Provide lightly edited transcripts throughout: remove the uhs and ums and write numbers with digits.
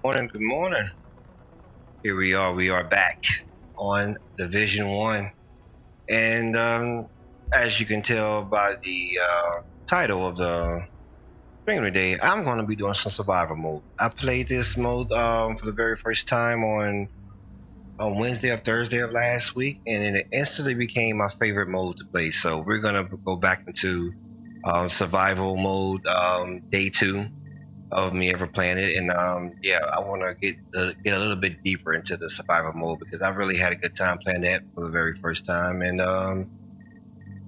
Morning, good morning. Here we are back on Division 1. And as you can tell by the title of the stream today, I'm going to be doing some survival mode. I played this mode for the very first time on Wednesday or Thursday of last week, and it instantly became my favorite mode to play. So we're going to go back into survival mode, day 2 of me ever playing it, and I want to get a little bit deeper into the survival mode because I really had a good time playing that for the very first time. And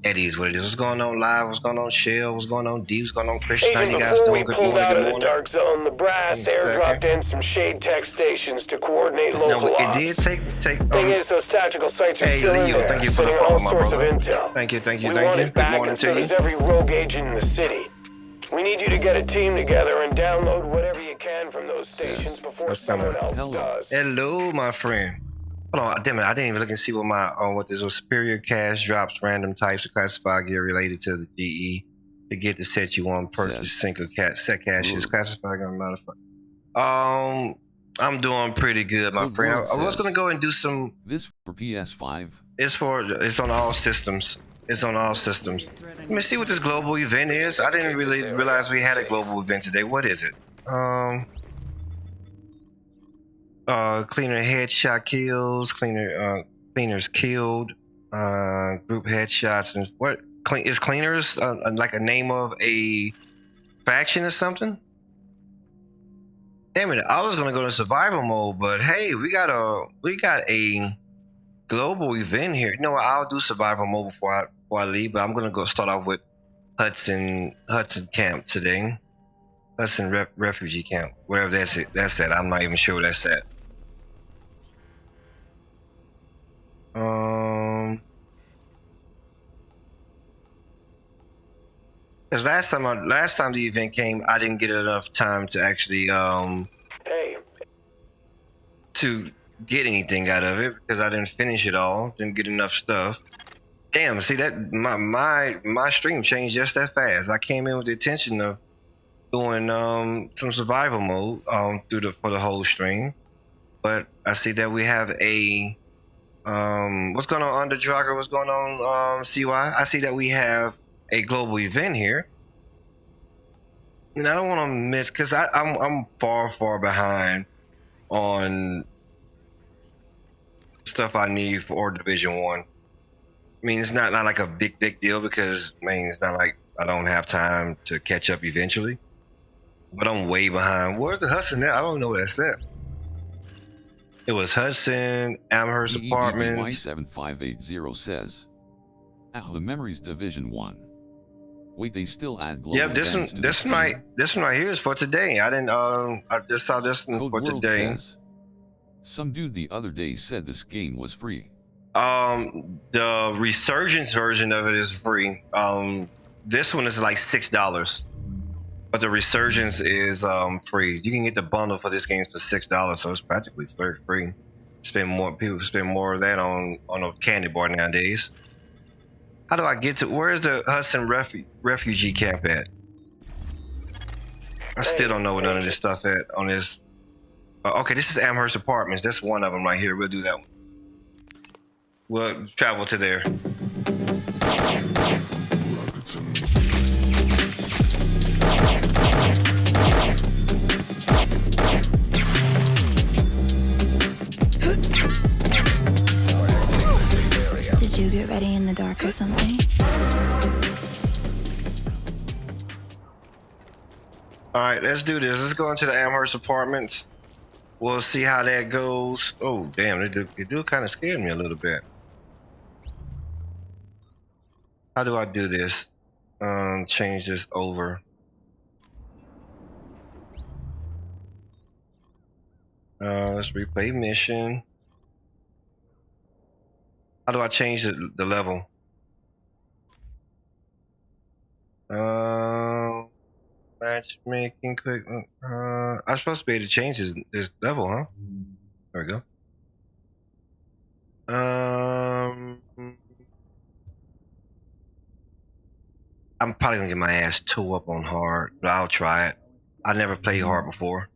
Eddie's what it is. What's going on live? What's going on Shell? What's going on D? What's going on Christian? How you guys doing? Good morning. Out of the dark zone, the brass airdropped in some shade tech stations to coordinate local ops. It did take. Thing is, those tactical sites are hey still Leo, in there, thank you for the follow, my brother. Thank you. We want it back, Good morning to you. every rogue agent in the city. We need you to get a team together and download whatever you can from those stations before someone else does. Hello, my friend. Hold on, damn it! I didn't even look and see what my what this was. Superior cash drops random types of classified gear related to the GE to get the set you want. Purchase single set caches. Classified gear modified. I'm doing pretty good, my friend. I was gonna go and do some. This for PS5. It's on all systems. It's on all systems. Let me see what this global event is. I didn't really realize we had a global event today. What is it? Cleaner headshot kills. Cleaners killed. Group headshots and what? Is cleaners like a name of a faction or something? Damn it! I was gonna go to survival mode, but hey, we got a global event here. You know what? I'll do survival mode before I leave, but I'm gonna go start off with Hudson Camp today. Hudson Refugee Camp, wherever that's at. I'm not even sure where that's at. Because last time the event came, I didn't get enough time to actually to get anything out of it because I didn't finish it all. Didn't get enough stuff. Damn, see that my stream changed just that fast. I came in with the intention of doing some survival mode for the whole stream, but I see that we have a what's going on under Drager? What's going on CY? I see that we have a global event here, and I don't want to miss because I'm far behind on stuff I need for Division 1. I mean, it's not like a big deal because I mean it's not like I don't have time to catch up eventually, but I'm way behind. Where's the Hudson at? I don't know where that's at. It was Hudson, Amherst Apartments. Y7580 says, the Memories Division 1. Wait, they still add global. Yep, this one right here is for today. I didn't I just saw this one for today. Says, some dude the other day said this game was free. The Resurgence version of it is free. This one is like $6, but the Resurgence is free. You can get the bundle for this game for $6, so it's practically free. People spend more of that on a candy bar nowadays. How do I get to where is the Hudson refugee camp at? I still don't know what none of this stuff at on this. Okay, this is Amherst Apartments. That's one of them right here. We'll do that one. We'll travel to there. Did you get ready in the dark or something? All right, let's do this. Let's go into the Amherst Apartments. We'll see how that goes. Oh, damn, they do kind of scare me a little bit. How do I do this? Change this over. Let's replay mission. How do I change the level? Matchmaking quick. I'm supposed to be able to change this level, huh? There we go. I'm probably gonna get my ass tore up on hard, but I'll try it. I never played hard before.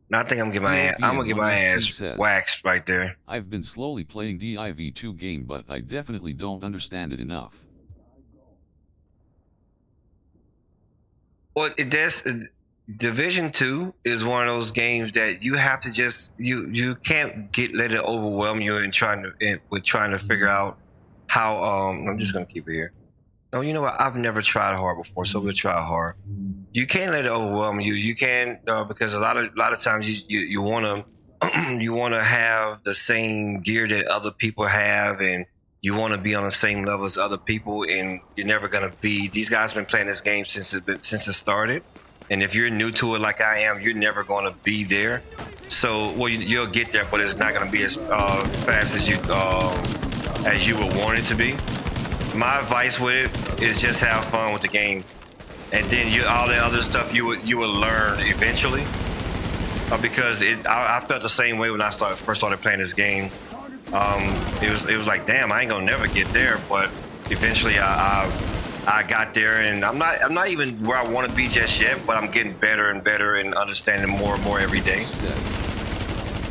Now I think I'm gonna get my ass waxed right there. I've been slowly playing Div2 game, but I definitely don't understand it enough. Well, Division 2 is one of those games that you have to just you can't let it overwhelm you in trying to figure out how. I'm just gonna keep it here. No, you know what? I've never tried hard before, so we'll try hard. You can't let it overwhelm you. You can't because a lot of times you wanna you wanna have the same gear that other people have, and you want to be on the same level as other people, and you're never gonna be. These guys have been playing this game since it started, and if you're new to it like I am, you're never gonna be there. So, well, you'll get there, but it's not gonna be as fast as you would want it to be. My advice with it is just have fun with the game, and then all the other stuff you will learn eventually. Because I felt the same way when I first started playing this game. It was like, damn, I ain't gonna never get there, but eventually I got there, and I'm not even where I want to be just yet, but I'm getting better and better and understanding more and more every day.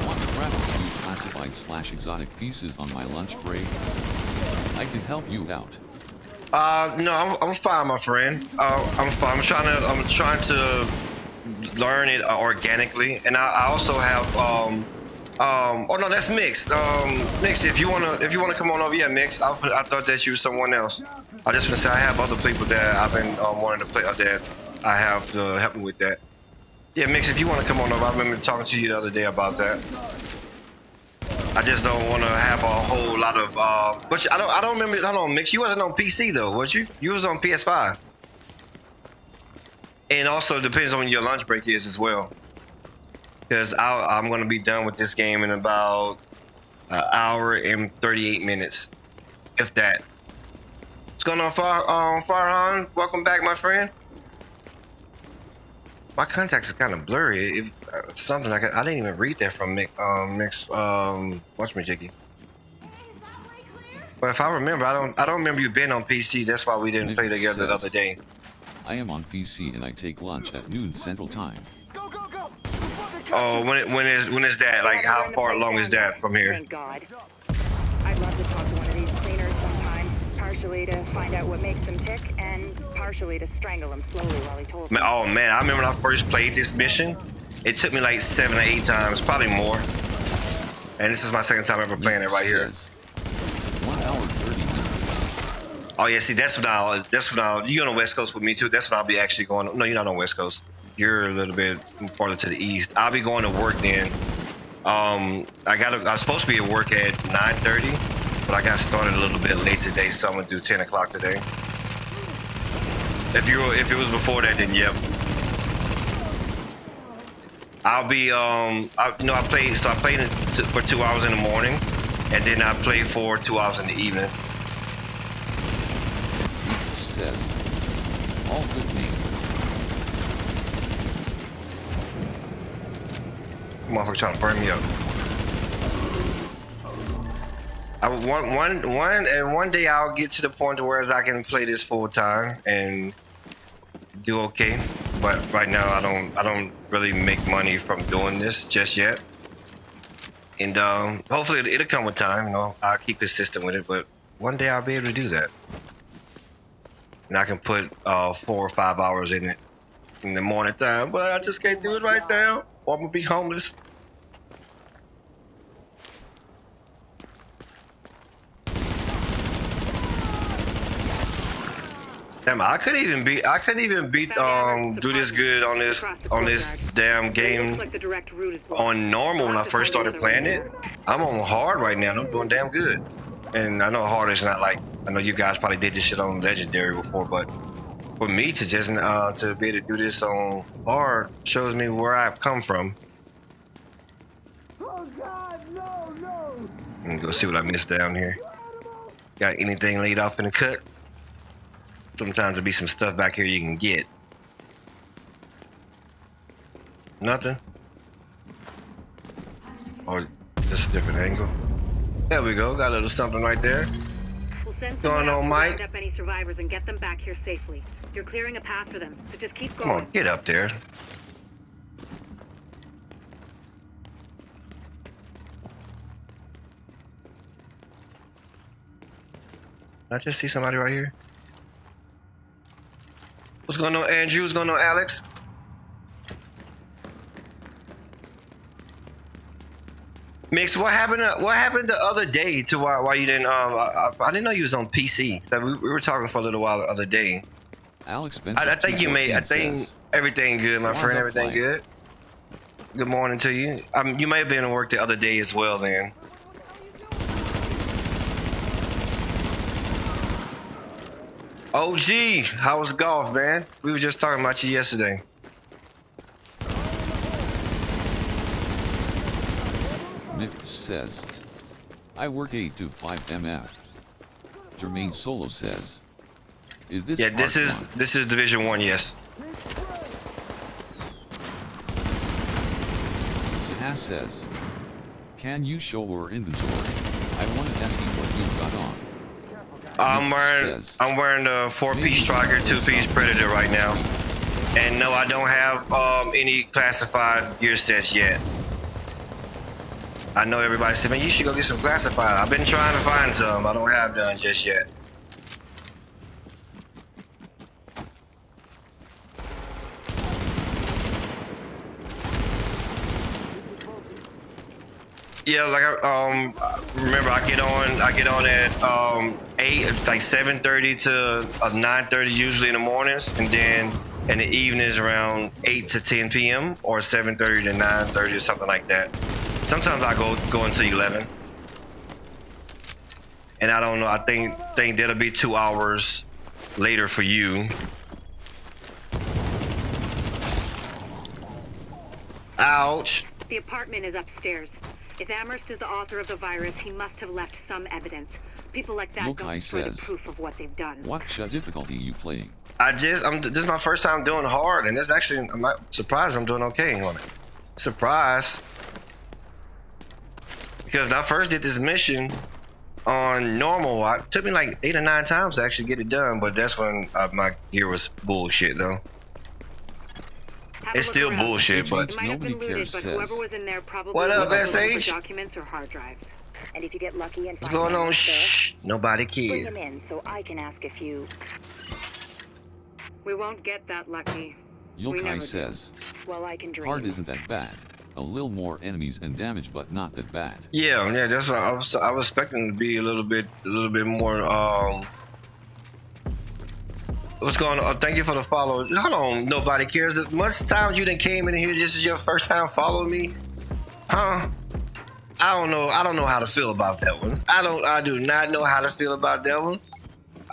Want to grab a few classified/exotic pieces on my lunch break? I can help you out. No, I'm fine, my friend. I'm fine. I'm trying to learn it organically, and I also have oh no, that's Mix. Mix, if you wanna come on over, yeah, Mix. I thought that you were someone else. I just want to say I have other people that I've been wanting to play that I have to help me with that. Yeah, Mix, if you want to come on over, I remember talking to you the other day about that. I just don't want to have a whole lot of. But I don't remember. Hold on, Mix. You wasn't on PC though, was you? You was on PS5. And also it depends on when your lunch break is as well. Because I'm going to be done with this game in about an hour and 38 minutes, if that. What's going on, Farhan? Welcome back, my friend. My contacts are kind of blurry. Something I didn't even read that from Mix. Watch me, Jiggy. But if I remember, I don't remember you being on PC. That's why we didn't play together the other day. I am on PC and I take lunch at noon Central Time. Oh, when is that? Like, how far along is that from here? Thank God. I'd love to talk to one of these cleaners sometime, partially to find out what makes them tick, and partially to strangle him slowly while he told me. Oh man, I remember when I first played this mission. It took me like 7 or 8 times, probably more. And this is my second time ever playing it right here. 1 hour 30 minutes. Oh yeah, see, that's when I'll. You're on the West Coast with me too. That's when I'll be actually going. No, you're not on West Coast. You're a little bit farther to the east. I'll be going to work then. I was supposed to be at work at 9:30, but I got started a little bit late today, so I'm gonna do 10 o'clock today. If it was before that, then yep. I'll be I played for 2 hours in the morning, and then I play for 2 hours in the evening. Says all good name. Motherfucker trying to burn me up. One day I'll get to the point to where I can play this full time and do okay. But right now I don't really make money from doing this just yet. And hopefully it'll come with time. You know, I'll keep consistent with it. But one day I'll be able to do that, and I can put 4 or 5 hours in it in the morning time. But I just can't do it right now, or I'm gonna be homeless. Damn, I couldn't even beat do this good on this damn game Like the direct route is blocked. on normal when I first started playing it. I'm on hard right now and I'm doing damn good. And I know hard is not like, I know you guys probably did this shit on legendary before, but for me to just to be able to do this on hard shows me where I've come from. Oh God, no! Let me go see what I missed down here. Got anything laid off in the cut? Sometimes there'll be some stuff back here you can get. Nothing? Or just a different angle? There we go, got a little something right there. We'll send Going someone out on, to Mike? round up any survivors and get them back here safely. You're clearing a path for them, so just keep Come going. on, get up there. Did I just see somebody right here? What's going on, Andrew? What's going on, Alex? Mix, what happened the other day to why you didn't I didn't know you was on PC. We were talking for a little while the other day. Alex Spencer. I think you made. I think says, everything good, my Why's friend. that Everything playing? good. Good morning to you. You may have been at work the other day as well. Then. OG, how was golf, man? We were just talking about you yesterday. Mick says, I work 8 to 5 MF. Jermaine Solo says, is this Yeah, this part is one? this is Division 1. Yes. Sahas says, can you show our inventory? I wanted to ask you what you've got on. I'm wearing the 4-piece striker, 2-piece predator right now, and no, I don't have any classified gear sets yet. I know everybody said, man, you should go get some classified. I've been trying to find some. I don't have none just yet. Yeah, like remember I get on at 8. It's like 7:30 to 9:30 usually in the mornings, and then in the evenings around 8 to 10 p.m. or 7:30 to 9:30 or something like that. Sometimes I go until 11, and I don't know. I think that'll be 2 hours later for you. Ouch. The apartment is upstairs. If Amherst is the author of the virus, he must have left some evidence. People like that Look, don't I destroy the says, proof of what they've done. what difficulty you playing? This is my first time doing hard, and it's actually, I'm not surprised I'm doing okay on it. Surprise. Because when I first did this mission on normal, it took me like 8 or 9 times to actually get it done, but that's when my gear was bullshit though. Have a It's look still around. bullshit, but It might have been Nobody looted, cares, but says. whoever was in there probably What up, was looking SH? for documents or hard drives. And if you get lucky and what's find going on? Amherst there, Shh, nobody bring cares. him in so I can ask a few. We won't get that lucky. We never Yokai do. says, Well, I can dream. hard isn't that bad. A little more enemies and damage, but not that bad. Yeah, that's what I was expecting to be a little bit more. What's going on? Thank you for the follow. Hold on, nobody cares. As much time you done came in here, this is your first time following me, huh? I don't know. I don't know how to feel about that one. I do not know how to feel about that one.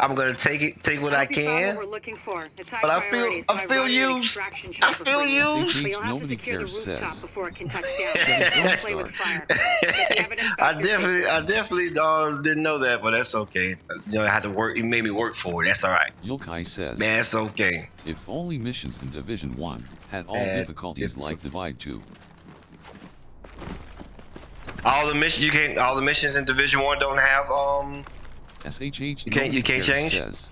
I'm gonna take what I hope you found can. what we're looking for. It's high But I priority, feel so brought in an used. extraction I chopper feel for you. used. But you'll have to Nobody secure the cares, rooftop says. before it can touch Says down. don't Play with start. fire. Get the evidence back I here quickly. definitely didn't know that, but that's okay. You know, I had to work. You made me work for it. That's all right, Yokai says, man. That's okay. if only missions in Division 1 had all Man, difficulties like Divide 2. All the missions in Division 1 don't have SHH You can't Nobody Cares change? says,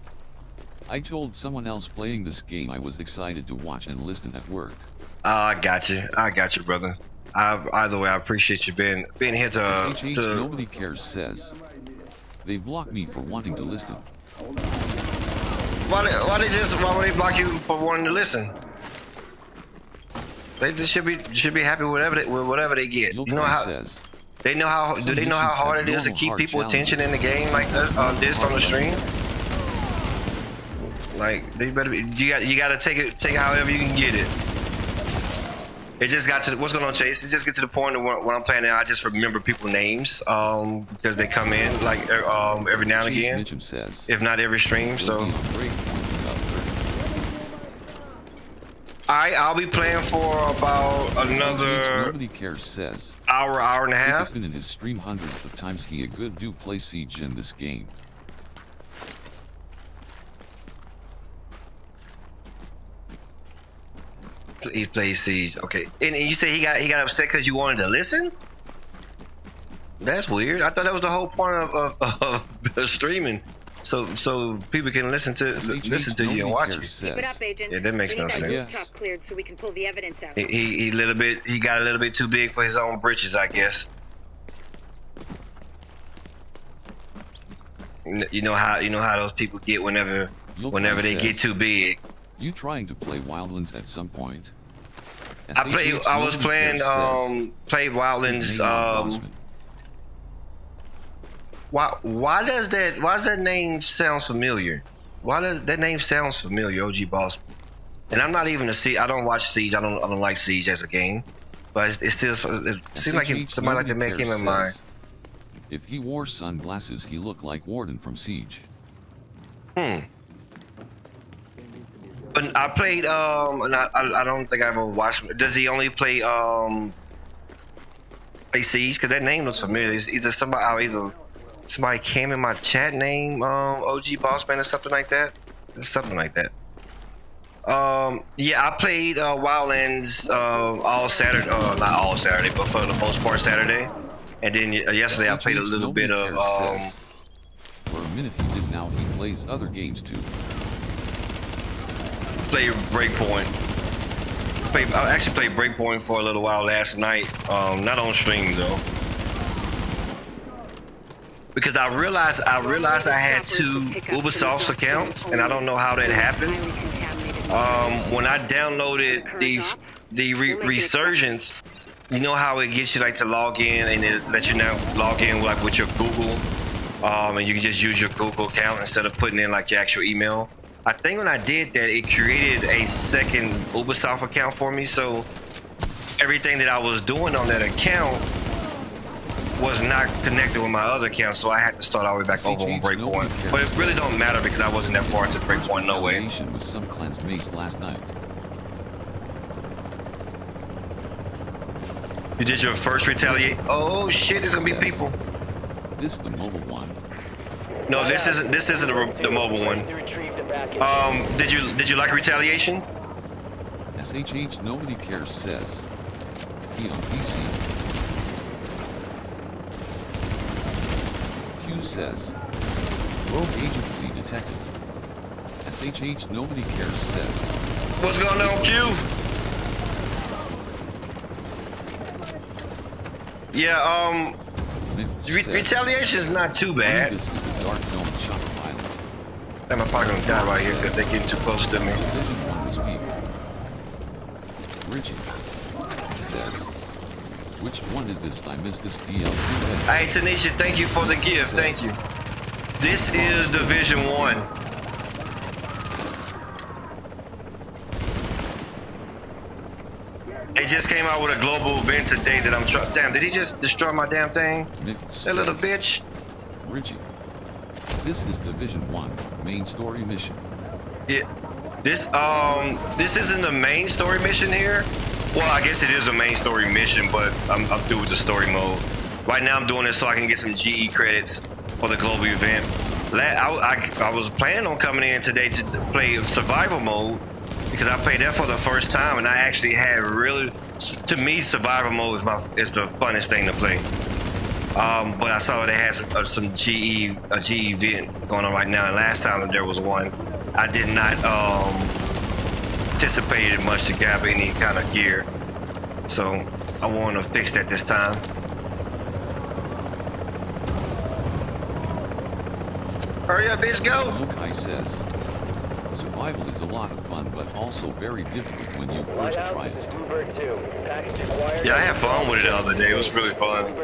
I told someone else playing this game I was excited to watch and listen at work. I got you, brother. Either way, I appreciate you being here SHH Nobody Cares says, they blocked me for wanting to listen. Why would they block you for wanting to listen? They should be happy with whatever they get. You know Yokai how says, do they know how hard it is to keep people attention in the game like this on the stream? Like they better be. You got to take it however you can get it. It just got to what's going on, Chase. It just get to the point of when I'm playing now, I just remember people names because they come in like every now and Chase again, Mitchum says, if not every stream. So, "We'll be on break point in about 30." I'll be playing for about another Nobody cares says, hour and a half. "It's been in his stream hundreds of times. He a good do play Siege in this game." He plays Siege. Okay, and you say he got upset because you wanted to listen. That's weird. I thought that was the whole point of streaming, so people can listen to you and watch you. Keep it up, Agent. Yeah, that makes We no need that sense. rooftop cleared so we can pull the evidence out. He got a little bit too big for his own britches, I guess. You know how those people get whenever they get too big. You trying to play Wildlands at some point? I was playing Wildlands. Why does that name sound familiar? Why does that name sounds familiar? OG Boss. And I'm not even I don't watch Siege. I don't like Siege as a game, but it seems like somebody like to make him in mind. If he wore sunglasses, he looked like Warden from Siege. But I played and I don't think I ever watched. Does he only play Siege? Because that name looks familiar. It's either somebody came in my chat name, OG Bossman or something like that. Something like that. Yeah, I played Wildlands all Saturday, not all Saturday, but for the most part Saturday. And then yesterday I played a little bit of For a minute he did, now he plays other games too. Play Breakpoint. I actually played Breakpoint for a little while last night. Not on stream though. Because I realized I had 2 Ubisoft accounts, and I don't know how that happened. When I downloaded the Resurgence, you know how it gets you like to log in, and it lets you now log in like with your Google, and you can just use your Google account instead of putting in like your actual email. I think when I did that, it created a second Ubisoft account for me, so everything that I was doing on that account was not connected with my other account, so I had to start all the way back over on Breakpoint. But it really don't matter because I wasn't that far into Breakpoint, no way. With some clans mates last night. You did your first retaliate? Oh shit! There's gonna be people. This is the mobile one. No, this isn't the mobile one. Did you like retaliation? SHH nobody cares says. He on PC. Q says. Rogue agency detected. SHH nobody cares says. What's going on, Q? Yeah, retaliation is not too bad. This is the Dark Zone Chopper Island. I'm probably gonna die right here because they're getting too close to me. Division 1 was weak. Richie says, which one is this? I missed this DLC. Hey, Tanisha, thank you for the gift. Thank you. This is Division 1. They just came out with a global event today that I'm trying. Damn, did he just destroy my damn thing? That little bitch. Richie, this is Division 1, main story mission. Yeah, this isn't the main story mission here. Well, I guess it is a main story mission, but I'm through with the story mode. Right now, I'm doing this so I can get some GE credits for the global event. I was planning on coming in today to play survival mode because I played that for the first time, and I actually had really, to me, survival mode is the funnest thing to play. But I saw they had some GE event going on right now, and last time there was one, I did not anticipate much to grab any kind of gear, so I want to fix that this time. Hurry up, bitch, go! Zokai says, survival is a lot of fun, but also very difficult when you first try it. Yeah, I had fun with it the other day. It was really fun.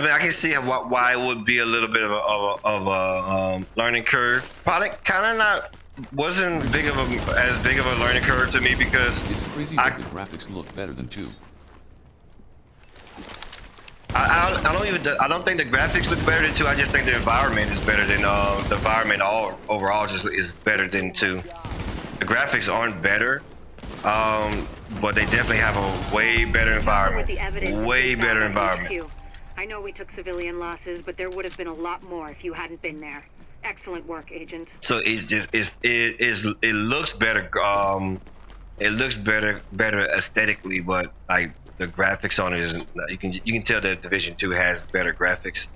mean, I can see why it would be a little bit of a learning curve. Probably kind of not wasn't as big of a learning curve to me because It's crazy that the graphics look better than 2. I don't think the graphics look better than 2. I just think the environment is better than the environment overall just is better than 2. The graphics aren't better, but they definitely have a way better environment. Way better environment. I know we took civilian losses, but there would have been a lot more if you hadn't been there. Excellent work, Agent. So it looks better. It looks better aesthetically, but like the graphics on it isn't. You can tell that Division 2 has better graphics.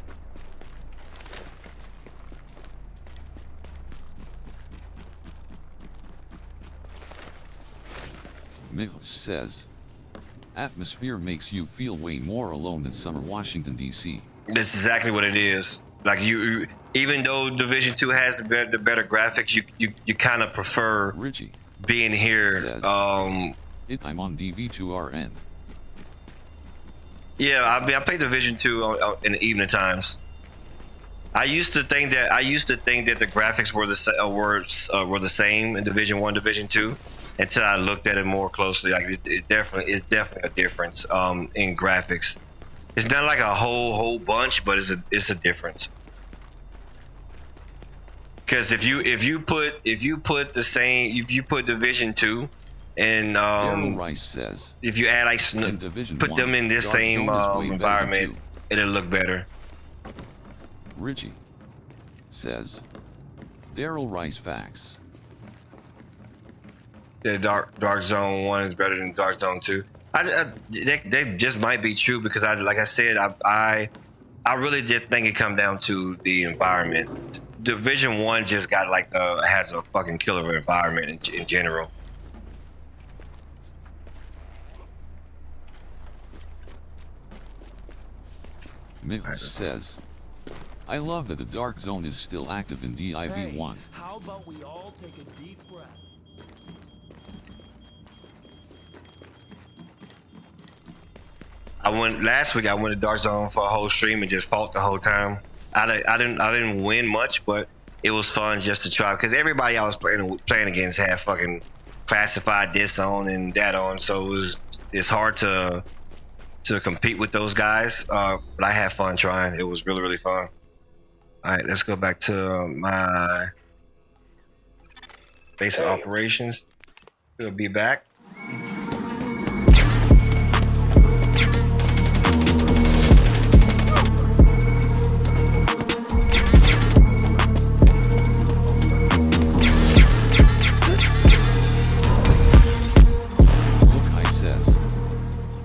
Mills says, atmosphere makes you feel way more alone than summer Washington, D.C. That's exactly what it is. Like you even though Division 2 has the better graphics, you kind of prefer Richie being here. says, I'm on DV2RN. Yeah, I play Division 2 in the evening times. I used to think that the graphics were the same in Division 1, Division 2, until I looked at it more closely. Like it's definitely a difference in graphics. It's not like a whole bunch, but it's a difference. Because if you put Division 2 and Rice says, if you add like put them in this same environment, it'll look better. Richie says, Daryl Rice facts. The Dark Zone 1 is better than Dark Zone 2. They just might be true because like I said, I really did think it come down to the environment. Division 1 just got like has a fucking killer environment in general. Mills says, I love that the Dark Zone is still active in DIV1. How about we all take a deep breath? Last week I went to Dark Zone for a whole stream and just fought the whole time. I didn't win much, but it was fun just to try because everybody I was playing against had fucking classified this on and that on, so it's hard to compete with those guys. But I had fun trying. It was really fun. All right, let's go back to my base of operations. We'll be back.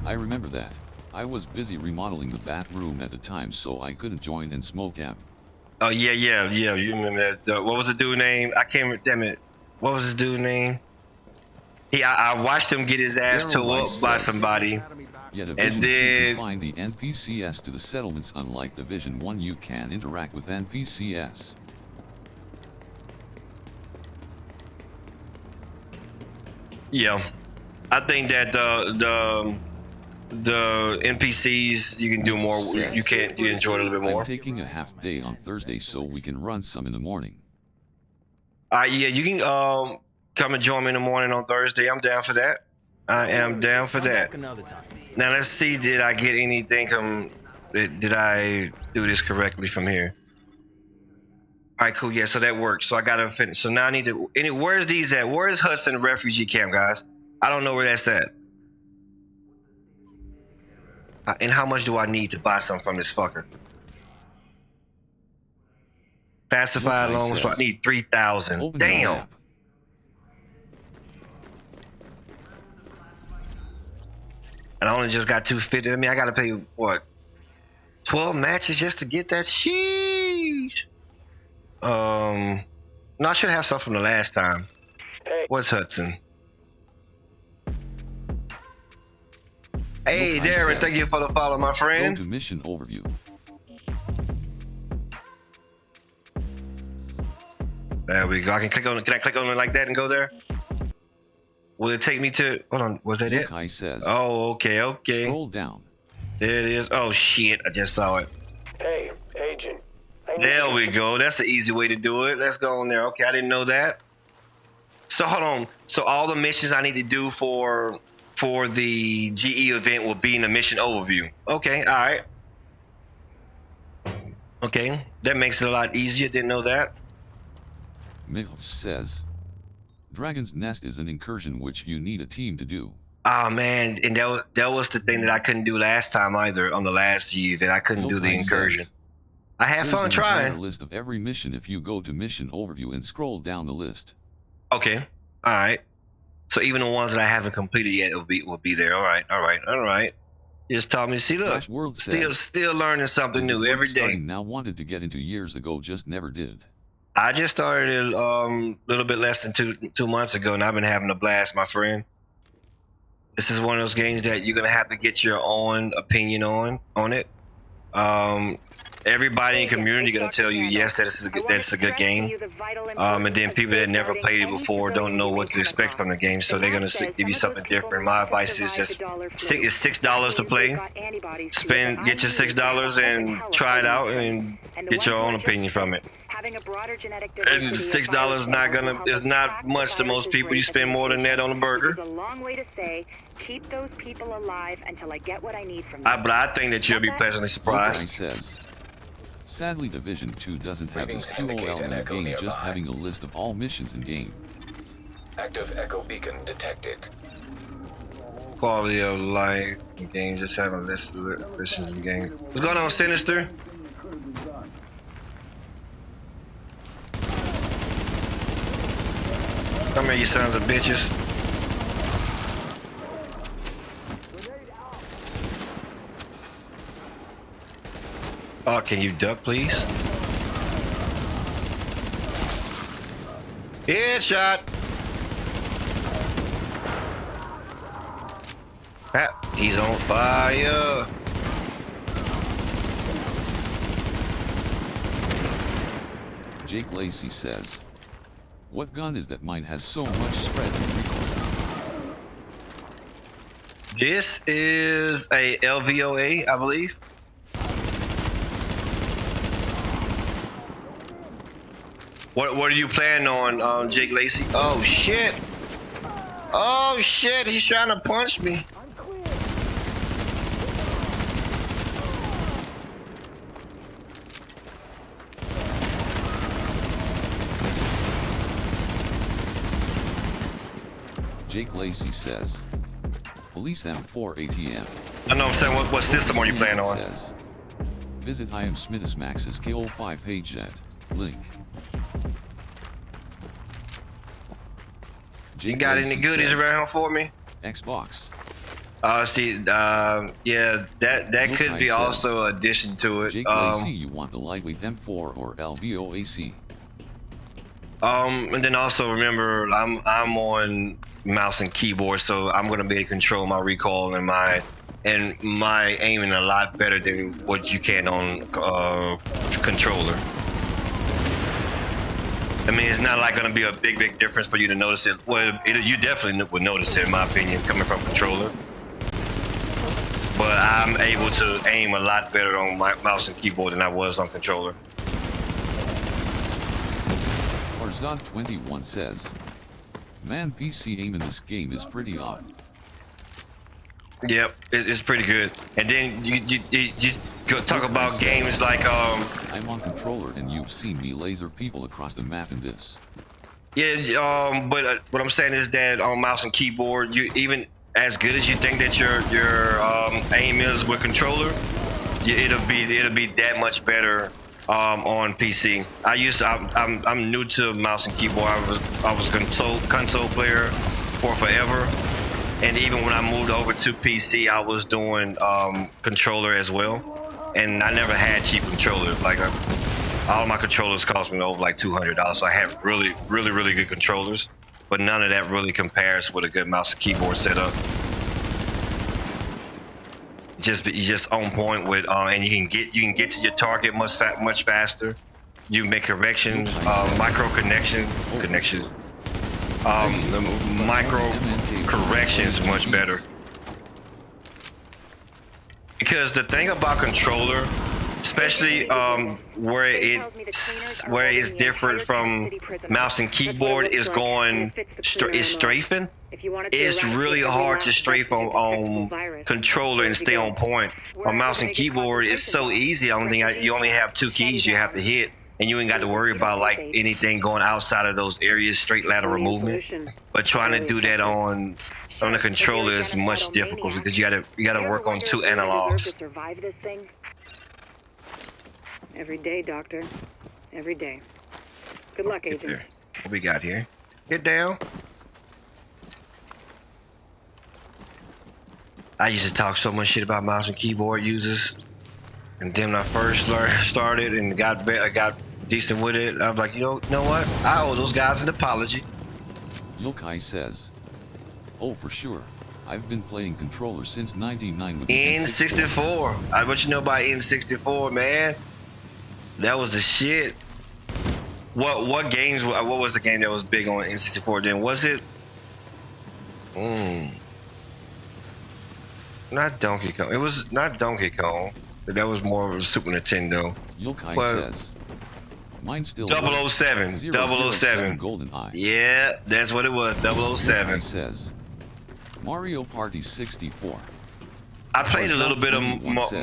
I remember that. I was busy remodeling the bathroom at the time, so I couldn't join and smoke app. Oh yeah. You remember that? What was the dude name? I can't remember. Damn it. What was his dude name? I watched him get his ass tore up by somebody. Yeah, Division 2 can find the NPCs to the settlements. Unlike Division 1, you can interact with NPCs. Yeah, I think that the NPCs you can do more. You enjoy it a little bit more. I'm taking a half day on Thursday so we can run some in the morning. Yeah, you can come and join me in the morning on Thursday. I'm down for that. I am down for that. Now let's see. Did I get anything? Did I do this correctly from here? All right, cool. Yeah, so that works. So I gotta finish. So now I need to. Where's these at? Where is Hudson Refugee Camp, guys? I don't know where that's at. And how much do I need to buy something from this fucker? Pacified loans. So I need 3,000. Damn. And I only just got 250. I mean, I gotta pay what? 12 matches just to get that? Sheesh. No, I should have stuff from the last time. What's Hudson? Hey, Darren, thank you for the follow, my friend. Go to mission overview. There we go. I can click on it. Can I click on it like that and go there? Will it take me to? Hold on. Was that it? Kai says. Oh, okay. Scroll down. There it is. Oh shit! I just saw it. There we go. That's the easy way to do it. Let's go on there. Okay, I didn't know that. So hold on. So all the missions I need to do for the GE event will be in the mission overview. Okay, all right. Okay, that makes it a lot easier. Didn't know that. Mills says, Dragon's Nest is an incursion which you need a team to do. Oh man, and that was the thing that I couldn't do last time either on the last GE event. I couldn't do the incursion. I had fun trying. A list of every mission if you go to mission overview and scroll down the list. Okay, all right. So even the ones that I haven't completed yet will be there. All right. You just taught me. See, look, still learning something new every day. Now wanted to get into years ago, just never did. I just started it a little bit less than two months ago, and I've been having a blast, my friend. This is one of those games that you're gonna have to get your own opinion on it. Everybody in the community gonna tell you yes, that's a good game. And then people that never played it before don't know what to expect from the game, so they're gonna give you something different. My advice is just it's $6 to play. Get your $6 and try it out and get your own opinion from it. And $6 is not much to most people. You spend more than that on a burger. A long way to say, keep those people alive until I get what I need from them. But I think that you'll be pleasantly surprised. Says, sadly, Division 2 doesn't have this QOL in the game, just having a list of all missions in game. Active echo beacon detected. Quality of life in game, just having a list of missions in game. What's going on, Sinister? Come here, you sons of bitches. Oh, can you duck, please? Headshot. Ah, he's on fire. Jake Lacey says, what gun is that mine has so much spread and recoil? This is a LVOA, I believe. What are you planning on, Jake Lacey? Oh shit! Oh shit! He's trying to punch me. Jake Lacey says, Police M4 ATM. I know I'm saying, what system are you playing on? Says, visit IM Smith's Max's KO5 page at link. You got any goodies around here for me? Xbox. Yeah, that could be also an addition to it. Jake Lacey, you want the lightweight M4 or LVOAC? And then also remember, I'm on mouse and keyboard, so I'm gonna be able to control my recoil and my aiming a lot better than what you can on controller. I mean, it's not like gonna be a big difference for you to notice it. Well, you definitely would notice it, in my opinion, coming from controller. But I'm able to aim a lot better on my mouse and keyboard than I was on controller. Arzon21 says, man, PC aim in this game is pretty odd. Yep, it's pretty good. And then you go talk about games like I'm on controller and you've seen me laser people across the map in this. Yeah, but what I'm saying is that on mouse and keyboard, you even as good as you think that your aim is with controller, it'll be that much better on PC. I'm new to mouse and keyboard. I was a console player for forever. And even when I moved over to PC, I was doing controller as well. And I never had cheap controllers. Like all my controllers cost me over like $200. So I had really good controllers. But none of that really compares with a good mouse and keyboard setup. You just on point with, and you can get to your target much faster. You can make corrections, micro connections. The micro corrections much better. Because the thing about controller especially where it's different from mouse and keyboard is going is strafing. It's really hard to strafe on controller and stay on point. On mouse and keyboard, it's so easy. I don't think you only have 2 keys you have to hit, and you ain't got to worry about like anything going outside of those areas, straight lateral movement. But trying to do that on the controller is much difficult because you gotta work on 2 analogs. Survive this thing. Every day, Doctor. Every day. Good luck, Get Agent. there. What we got here? Get down. I used to talk so much shit about mouse and keyboard users, and then when I first started and got decent with it, I was like, you know what? I owe those guys an apology. Yokai says, "Oh, for sure. I've been playing controller since '99 with the N64. What you know about N64, man? That was the shit. What games? What was the game that was big on N64 then? Was it? Not Donkey Kong. It was not Donkey Kong. But that was more of a Super Nintendo. Yokai But- says, "Mine still 007. 007. GoldenEye." Yeah, that's what it was. 007. Yokai says, "Mario Party 64. I played a little bit of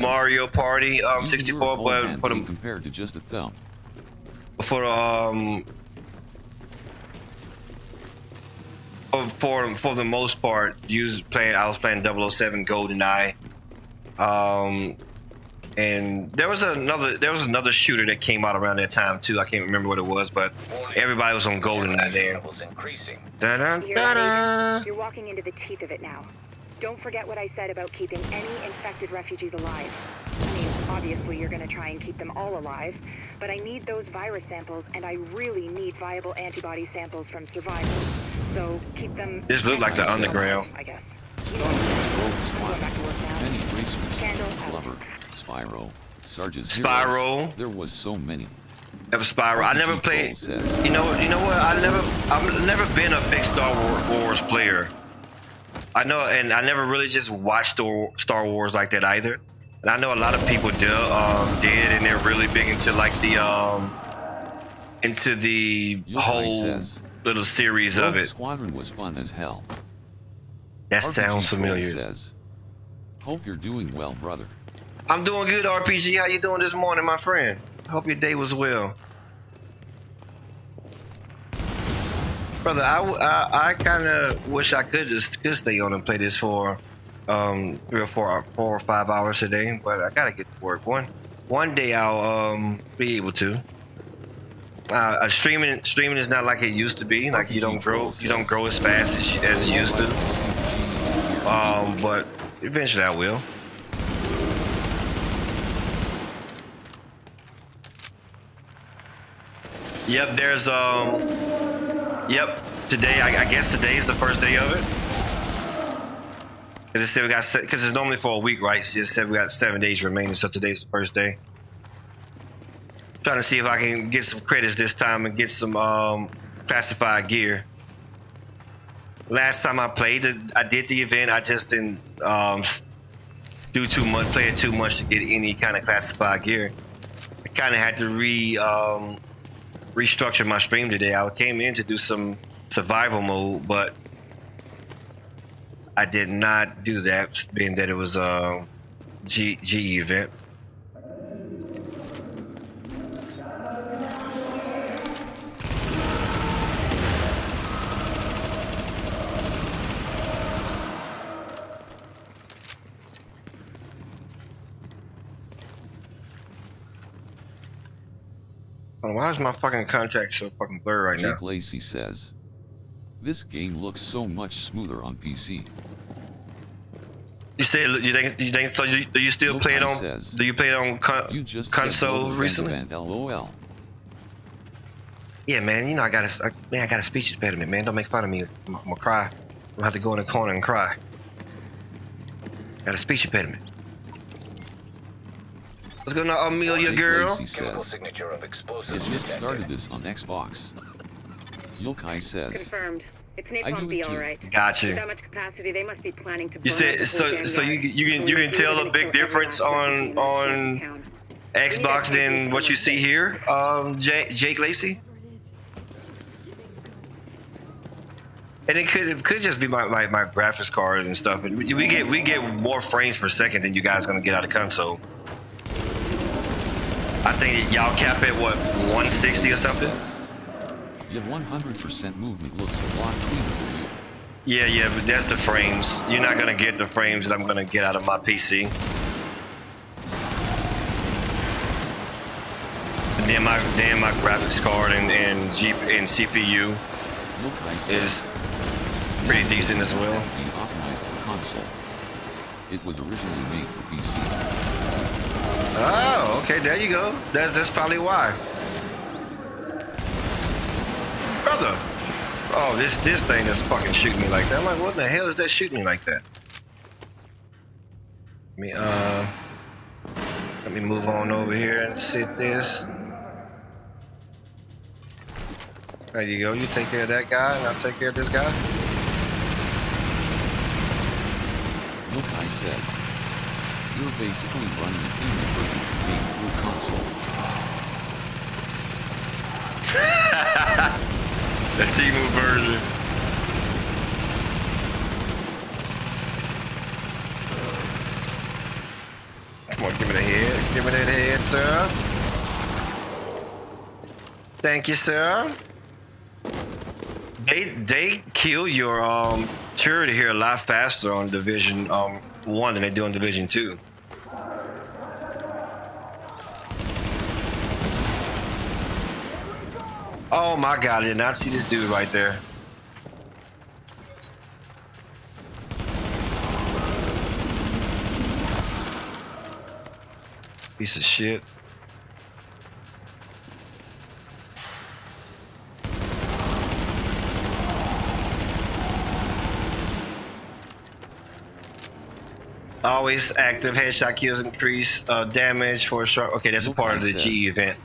Mario Party 64, but compared to just a thumb. for the most part, I was playing 007 GoldenEye. And there was another shooter that came out around that time too. I can't remember what it was, but everybody was on GoldenEye then. Levels increasing. Da-dun, You're da-dun. You're walking into the teeth of it now. Don't forget what I said about keeping any infected refugees alive. I mean, obviously you're going to try and keep them all alive, but I need those virus samples, and I really need viable antibody samples from survivors. So keep them... This looked like the underground. I guess. Rogue Going back to work Squad, now. Penny Racers, Candle out. Glover, Spyro, Sarge's Spyro. Heroes. There was so many. That was Spyro. I never RPG played. Cole says, You know what? I've never been a big Star Wars player. I know, and I never really just watched Star Wars like that either. And I know a lot of people did, and they're really big into like the Yokai whole says, little series of Rogue it. Squadron was fun as hell. That RPG sounds Cole familiar. says, "Hope you're doing well, brother." I'm doing good, RPG. How you doing this morning, my friend? Hope your day was well. Brother, I kind of wish I could stay on and play this for 3 or 4 or 5 hours a day, but I gotta get to work. One day I'll be able to. Streaming is not like it used to be. Like you don't grow as fast as you used to. But eventually I will. Yep, there's yep. Today, I guess today's the first day of it. Cause it said we got because it's normally for a week, right? So it said we got 7 days remaining, so today's the first day. Trying to see if I can get some credits this time and get some classified gear. Last time I played, I did the event. I just didn't do too much, play it too much to get any kind of classified gear. I kind of had to restructure my stream today. I came in to do some survival mode, but I did not do that, being that it was a G event. Why is my fucking contact so fucking blurry right now? Jake Lacey says, "This game looks so much smoother on PC." You think so? Do you still play it on? Says, Do you play it on "You just console said recently? event, LOL. Yeah, man. You know I got a speech impediment, man. Don't make fun of me. I'm gonna cry. I'm gonna have to go in the corner and cry. Got a speech impediment. What's going on, Amelia, Jake girl? Lacey Chemical says, signature of "It explosives just detected. started this on Xbox." Yokai says, Confirmed. It's I do Napalm it B, too. all right. Got With you. that much capacity, they must be planning to. You burn said the so. whole damn So yard. you can tell a big difference on Xbox than what you see here, Jake Lacey. And it could just be my graphics card and stuff. And we get more frames per second than you guys gonna get out of console. I think y'all cap at what, 160 or something. Your 100% movement looks a lot cleaner for you. Yeah, but that's the frames. You're not gonna get the frames that I'm gonna get out of my PC. And then my graphics card and CPU Look, I said, is pretty decent as well. be optimized for console. It was originally made for PC. Oh, okay, there you go. That's probably why. Brother. Oh, this thing is fucking shooting me like that. I'm like, what the hell is that shooting me like that? Let me move on over here and sit this. There you go. You take care of that guy, and I'll take care of this guy. Look, I said, you're basically running a team version of the game through console. The Temu version. Come on, give me the head. Give me that head, sir. Thank you, sir. They kill your turret here a lot faster on Division 1 than they do on Division 2. Oh my god, I did not see this dude right there. Piece of shit. Always active. Headshot kills increase damage for a short. Okay, that's a part of the GE event.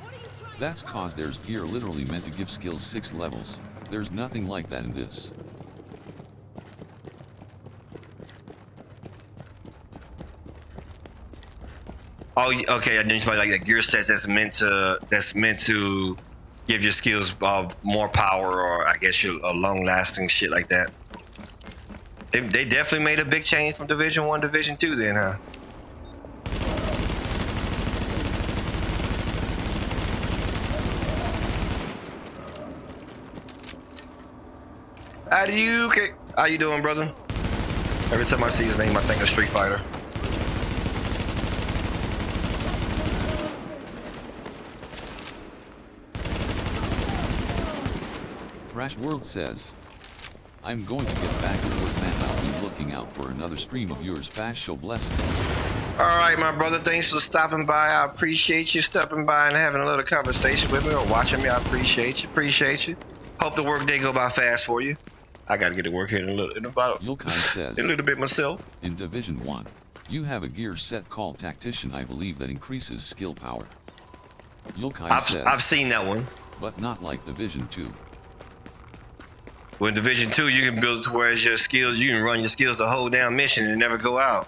That's cause there's gear literally meant to give skills 6 levels. There's nothing like that in this. Oh, okay. I didn't like that gear sets that's meant to give your skills more power, or I guess a long-lasting shit like that. They definitely made a big change from Division 1 to Division 2 then, huh? How you doing, brother? Every time I see his name, I think of Street Fighter. Thrash World says, I'm going to get back to work, man. I'll be looking out for another stream of yours. Fast show blessings. All right, my brother. Thanks for stopping by. I appreciate you stopping by and having a little conversation with me or watching me. I appreciate you. Appreciate you. Hope the work day go by fast for you. I got to get to work here in about Yokai says, a little bit myself. In Division 1, you have a gear set called Tactician, I believe, that increases skill power. Yokai says, I've seen that one. But not like Division 2. Well, in Division 2, you can build it to where it's your skills. You can run your skills the whole damn mission and never go out.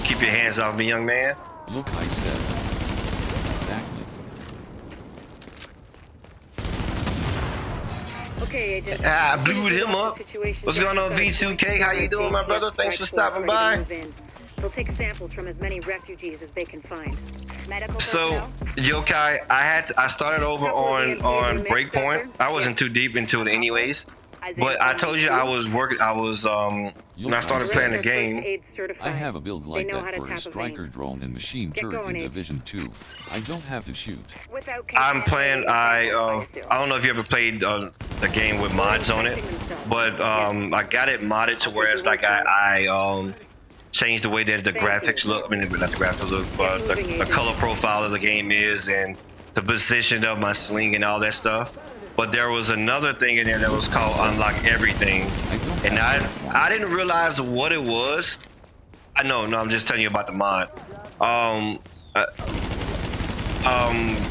Keep your hands off me, young man. Yokai says, exactly. Okay, Agent. I blew him up. What's going on, V2K? How you doing, my brother? Thanks for stopping by. They'll take samples from as many refugees as they can find. Medical So, personnel? Yokai, I started over on Breakpoint. I wasn't too deep into it anyways. But I told you I was when I started playing the game. I have a build like that for a striker drone and machine turret in Division 2. I don't have to shoot. I'm playing. I don't know if you ever played the game with mods on it, but I got it modded to where it's like I changed the way that the graphics look. I mean, not the graphics look, but the color profile of the game is, and the position of my sling and all that stuff. But there was another thing in there that was called Unlock Everything, and I didn't realize what it was. I'm just telling you about the mod.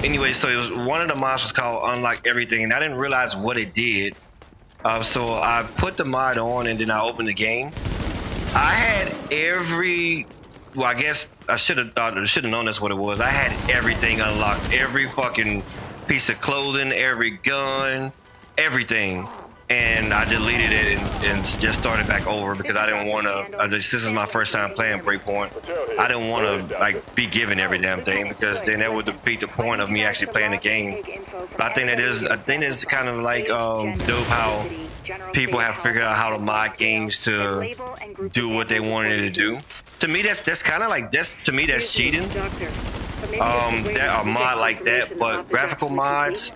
Anyway, so it was one of the mods was called Unlock Everything, and I didn't realize what it did. So I put the mod on, and then I opened the game, I had every. Well, I guess I should have known that's what it was. I had everything unlocked, every fucking piece of clothing, every gun, everything, and I deleted it and just started back over because I didn't want to. This is my first time playing Breakpoint. I didn't want to like be given every damn thing because then that would defeat the point of me actually playing the game. But I think it's kind of like dope how people have figured out how to mod games to do what they wanted to do. To me, that's kind of like that's cheating. That a mod like that, but graphical mods,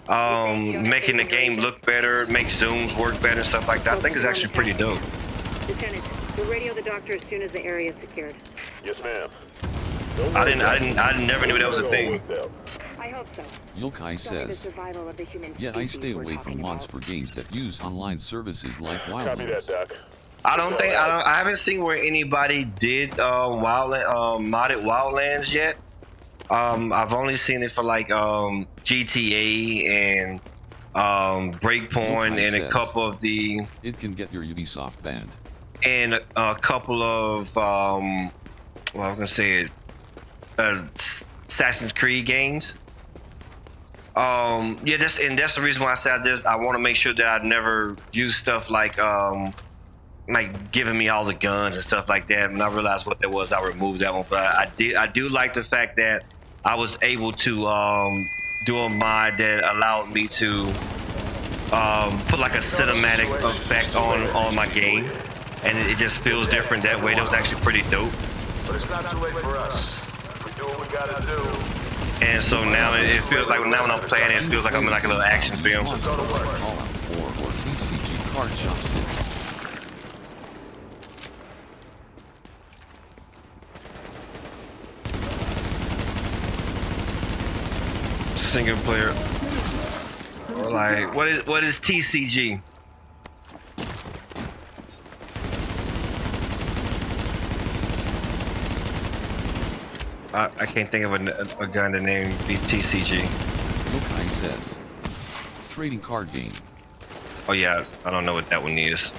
making the game look better, make zooms work better, stuff like that. I think it's actually pretty dope. Lieutenant, we'll radio the doctor as soon as the area is secured. Yes, ma'am. I never knew that was a thing. I hope so. Yokai says, yeah, I stay away from mods for games that use online services like Copy that, Wildlands. Doc. I haven't seen where anybody did modded Wildlands yet. I've only seen it for like GTA and Breakpoint and a couple of the. It can get your Ubisoft banned. And a couple of well, I'm gonna say it, Assassin's Creed games. Yeah, that's the reason why I said this. I want to make sure that I never use stuff like giving me all the guns and stuff like that. And I realized what that was. I removed that one, but I do like the fact that I was able to do a mod that allowed me to put like a cinematic effect on my game, and it just feels different that way. That was actually pretty dope. But it's not too late for us. We do what we gotta do. And so now it feels like when I'm playing it feels like I'm in like a little action film. Fallout 4 or TCG Card Shop 6. Single player. Or like what is TCG? I can't think of a gun to name be TCG. Yokai says, trading card game. Oh yeah, I don't know what that one is.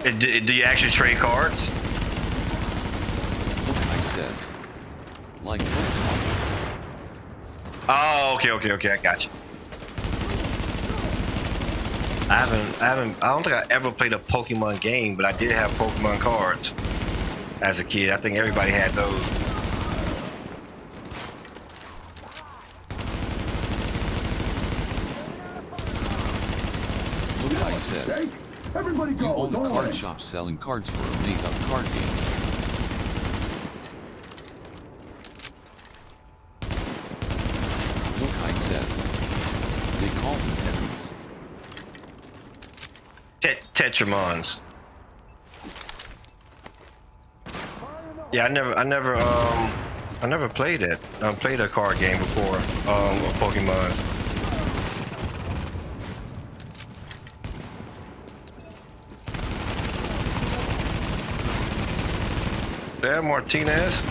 Do you actually trade cards? Yokai says, like Pokemon. Oh, okay, I got you. I don't think I ever played a Pokemon game, but I did have Pokemon cards as a kid. I think everybody had those. Yokai says, Everybody you go. own a Don't card worry. shop selling cards for a made-up card game. Yokai says, they call them Tetris. Tetramons. Yeah, I never played it. I played a card game before, of Pokemon. Yeah, Martinez.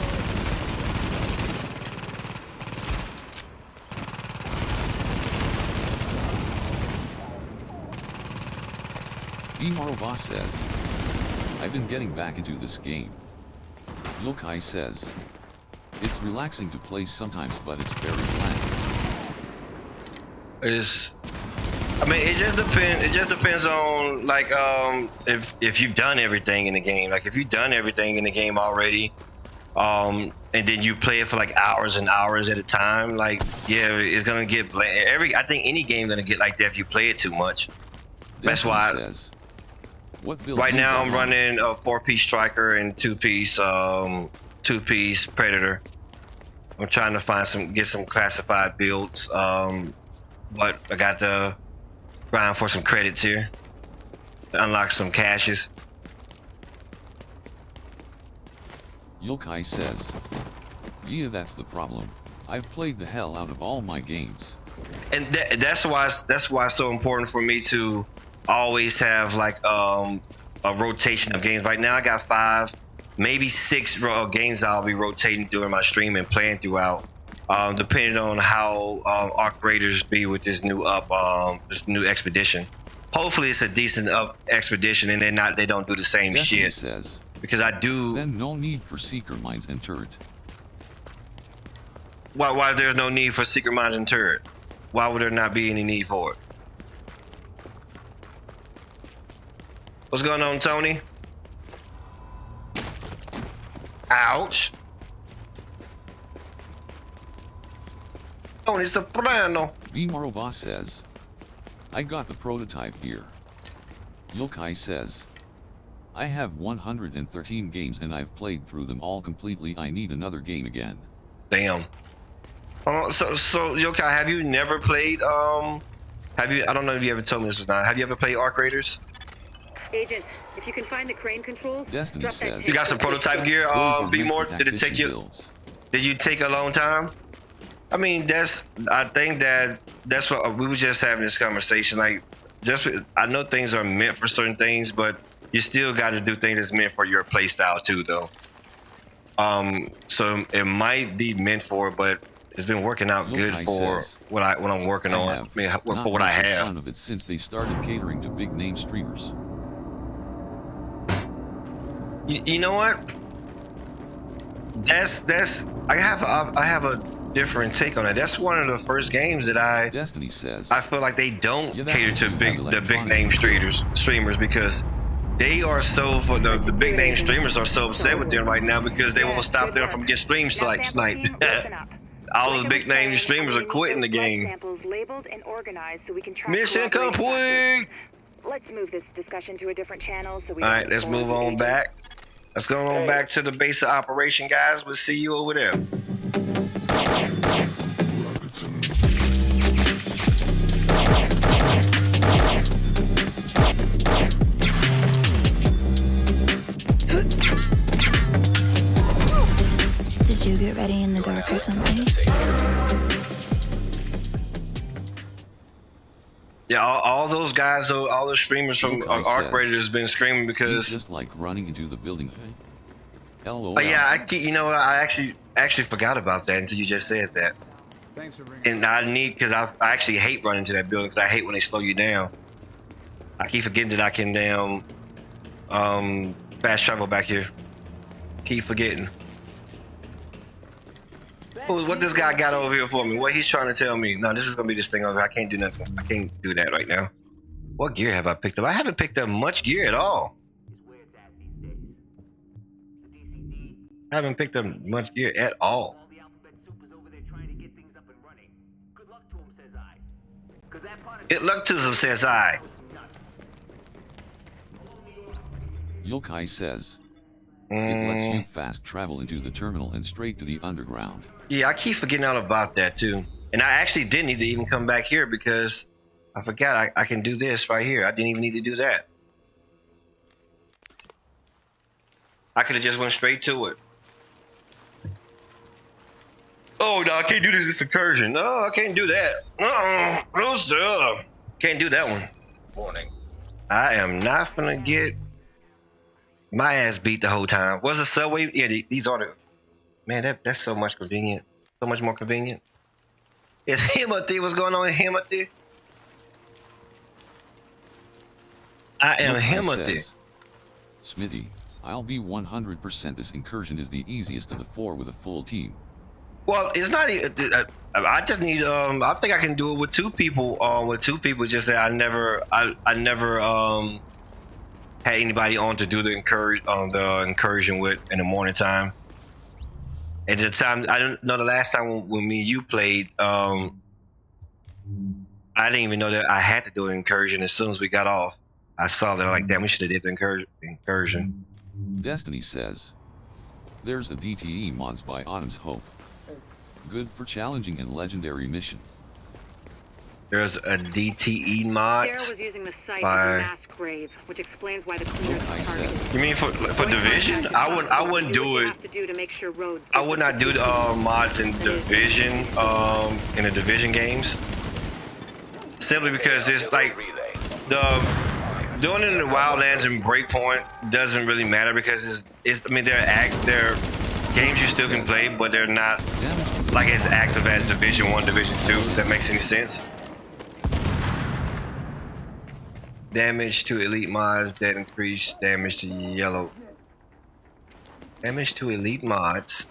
Imarova says, I've been getting back into this game. Yokai says, it's relaxing to play sometimes, but it's very bland. It just depends on like if you've done everything in the game. Like if you've done everything in the game already, and then you play it for like hours and hours at a time, like yeah, it's gonna get bland. I think any game gonna get like that if you play it too much. That's why. Says, what build Right you now got I'm running a 4-piece striker and 2-piece predator. I'm trying to get some classified builds, but I got to grind for some credits here to unlock some caches. Yokai says, yeah, that's the problem. I've played the hell out of all my games. And that's why it's so important for me to always have like a rotation of games. Right now I got 5, maybe 6 games I'll be rotating during my stream and playing throughout, depending on how Arc Raiders be with this new this new expedition. hopefully it's a decent expedition and they don't do the same Destiny shit. says, Because I do. then no need for seeker mines and turret. Why there's no need for secret mines and turret? Why would there not be any need for it? What's going on, Tony? Ouch. Tony Soprano. V. Morovas says, I got the prototype here. Yokai says, I have 113 games and I've played through them all completely. I need another game again. Damn. So Yokai, have you never played have you, I don't know if you ever told me this or not, have you ever played Arc Raiders? Agent, if you can find the crane controls, Destiny drop says, that You got some prototype gear, be more? Did it take you, Bills. did you take a long time? I mean, I think that's what we were just having this conversation. Like, I know things are meant for certain things, but you still got to do things that's meant for your play style too, though. So it might be meant for, but it's been working out good Yokai for says, what I'm working on. I mean, for what I Not have. fun of it since they started catering to big name streamers. You know what? That's I have a different take on it. That's one of the first games that Destiny says, I feel like they don't Yeah, that's cater to what the big electronics name streamers because they are so for the big name streamers are so upset with them right now because they won't stop them from getting stream sniped. All the big name streamers are quitting the game. Samples labeled and organized so we can track Mission corroborating factors. complete. Let's move this discussion to a different channel so we All don't right, let's bore move the on agent. back. Let's go on back to the base of operation, guys. We'll see you over there. Did you get ready in the dark or something? Yeah, all those guys, all those streamers from Yokai Arc says, Raiders been screaming it's because. just like running into the building. LOL. Yeah, I actually forgot about that until you just said that. And because I actually hate running to that building because I hate when they slow you down. I keep forgetting that I can fast travel back here. Keep forgetting. What this guy got over here for me? What he's trying to tell me? No, this is gonna be this thing over here. I can't do nothing. I can't do that right now. What gear have I picked up? I haven't picked up much gear at all. I haven't picked up much gear at all. Good luck to them, says I. Yokai says, it lets you fast travel into the terminal and straight to the underground. Yeah, I keep forgetting all about that too. And I actually didn't need to even come back here because I forgot I can do this right here. I didn't even need to do that. I could have just went straight to it. Oh, no, I can't do this incursion. No, I can't do that. No, sir. Can't do that one. Warning. I am not gonna get my ass beat the whole time. Was the subway? Yeah, these are the. Man, that's so much convenient. So much more convenient. It's Himothy. What's going on in Himothy? I am Yokai Himothy. says, Smitty, I'll be 100%. This incursion is the easiest of the 4 with a full team. Well, it's not. I just need. I think I can do it with 2 people. With 2 people, just that I never had anybody on to do the incursion with in the morning time. At the time, I don't know the last time when me and you played. I didn't even know that I had to do an incursion. As soon as we got off, I saw that like, damn, we should have did the incursion. Destiny says, there's a DTE mods by Autumn's Hope. Good for challenging and legendary mission. There's a DTE mod. Sarah was using the site by- as a mass grave, which explains why the cleaners Yokai targeted. says, You mean for Division? I wouldn't do it. Have to do to make sure roads I would not do mods in Division, in the Division games, simply because it's like doing it in the Wildlands and Breakpoint doesn't really matter because it's I mean they're games you still can play, but they're not like as active as Division 1, Division 2. If that makes any sense. Damage to elite mods that increase damage to yellow. Damage to elite mods.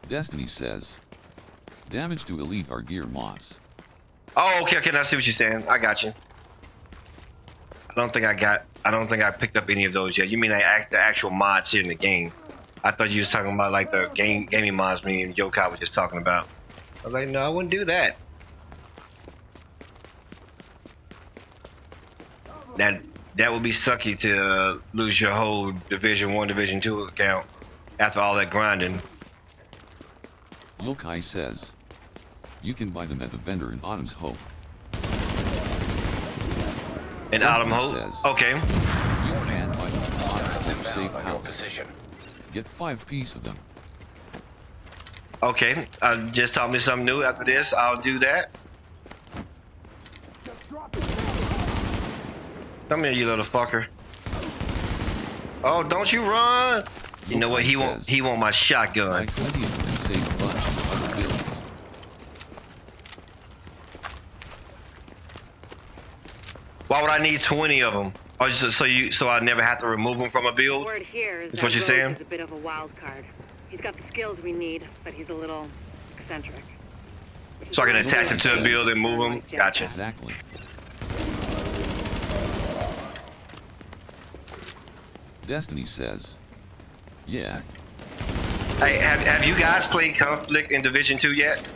Destiny says, damage to elite are gear mods. Oh, okay. Now I see what you're saying. I got you. I don't think I picked up any of those yet. You mean the actual mods here in the game? I thought you was talking about like the gaming mods me and Yokai was just talking about. I was like, no, I wouldn't do that. That would be sucky to lose your whole Division 1, Division 2 account after all that grinding. Yokai says, you can buy them at the vendor in Autumn's Hope. In Autumn Hope? Says, Okay. You can buy them in Autumn's Hope safe house. Position. Get 5 piece of them. Okay. Just taught me something new. After this, I'll do that. Come here, you little fucker. Oh, don't you run! You know what? He want my shotgun. Buy 20 of them and save a bunch of other bills. Why would I need 20 of them? Oh, so I never have to remove them from a build? Word here is That's what that you're saying? Rose is a bit of a wild card. He's got the skills we need, but he's a little eccentric. So I can attach him to a build and move him? Gotcha. Exactly. Destiny says, yeah. Hey, have you guys played Conflict in Division 2 yet?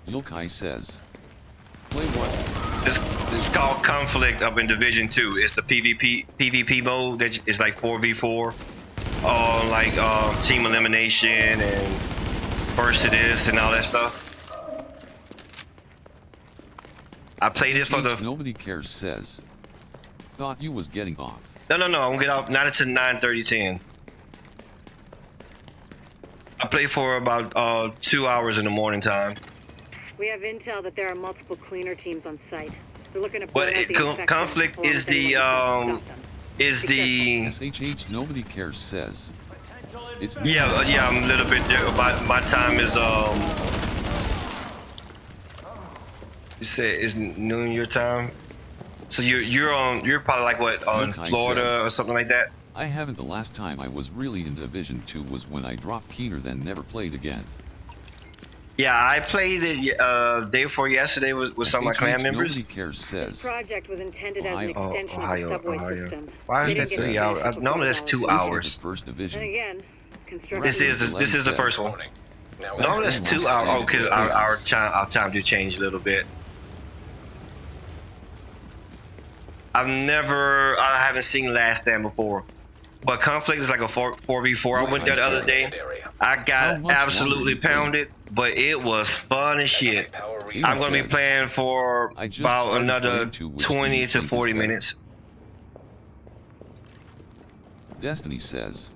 Yokai says, play what? It's called Conflict up in Division 2. It's the PvP mode that is like 4v4. Like team elimination and versus and all that stuff. I played it for the... Nobody cares says, thought you was getting off. No, I'm gonna get off not until 9:30, 10. I played for about 2 hours in the morning time. We have intel that there are multiple cleaner teams on site. They're looking to But Conflict is the SHH Nobody cares says, it's yeah, I'm a little bit there. My time is you said it's noon your time, so you're probably like what on Yokai Florida says, or something like that. I haven't. The last time I was really in Division 2 was when I dropped Keener, then never played again. Yeah, I played it day before yesterday with some of my clan members. Nobody cares This says, project was intended as an Ohio. extension of the subway system. Why is They that didn't get 3 to hours? finish Normally that's 2 before this hours. is the first And division. again, construction. This is the first one. Now, No, that's 2 hours. Oh, because our time do change a little bit. I haven't seen Last Stand before, but Conflict is like a 4v4. I went there the other day. I got absolutely pounded, but it was fun as shit. I'm gonna be playing for about another 20 to 40 minutes. Destiny says,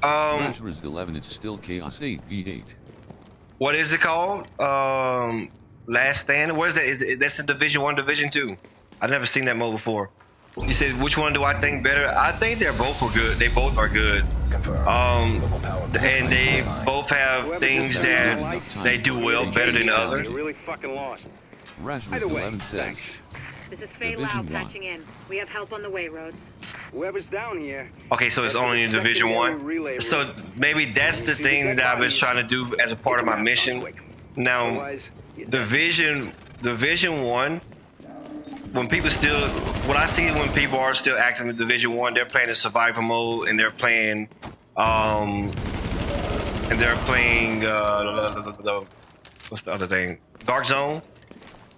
is 11. It's still Chaos 8v8. What is it called? Last Stand. Where's that? That's in Division 1, Division 2. I've never seen that mode before. You said which one do I think better? I think they're both good. They both are good. And they both have things that they do well better than the other. Really fucking lost. Rashford 11 says, This is Faye Division Lau 1. patching in. We have help on the way, Rhodes. Whoever's down here. Okay, so it's only in Division 1. So maybe that's the thing that I've been trying to do as a part of my mission. Now, Division 1. When people what I see when people are still active in Division 1, they're playing the survival mode and they're playing, what's the other thing? Dark Zone.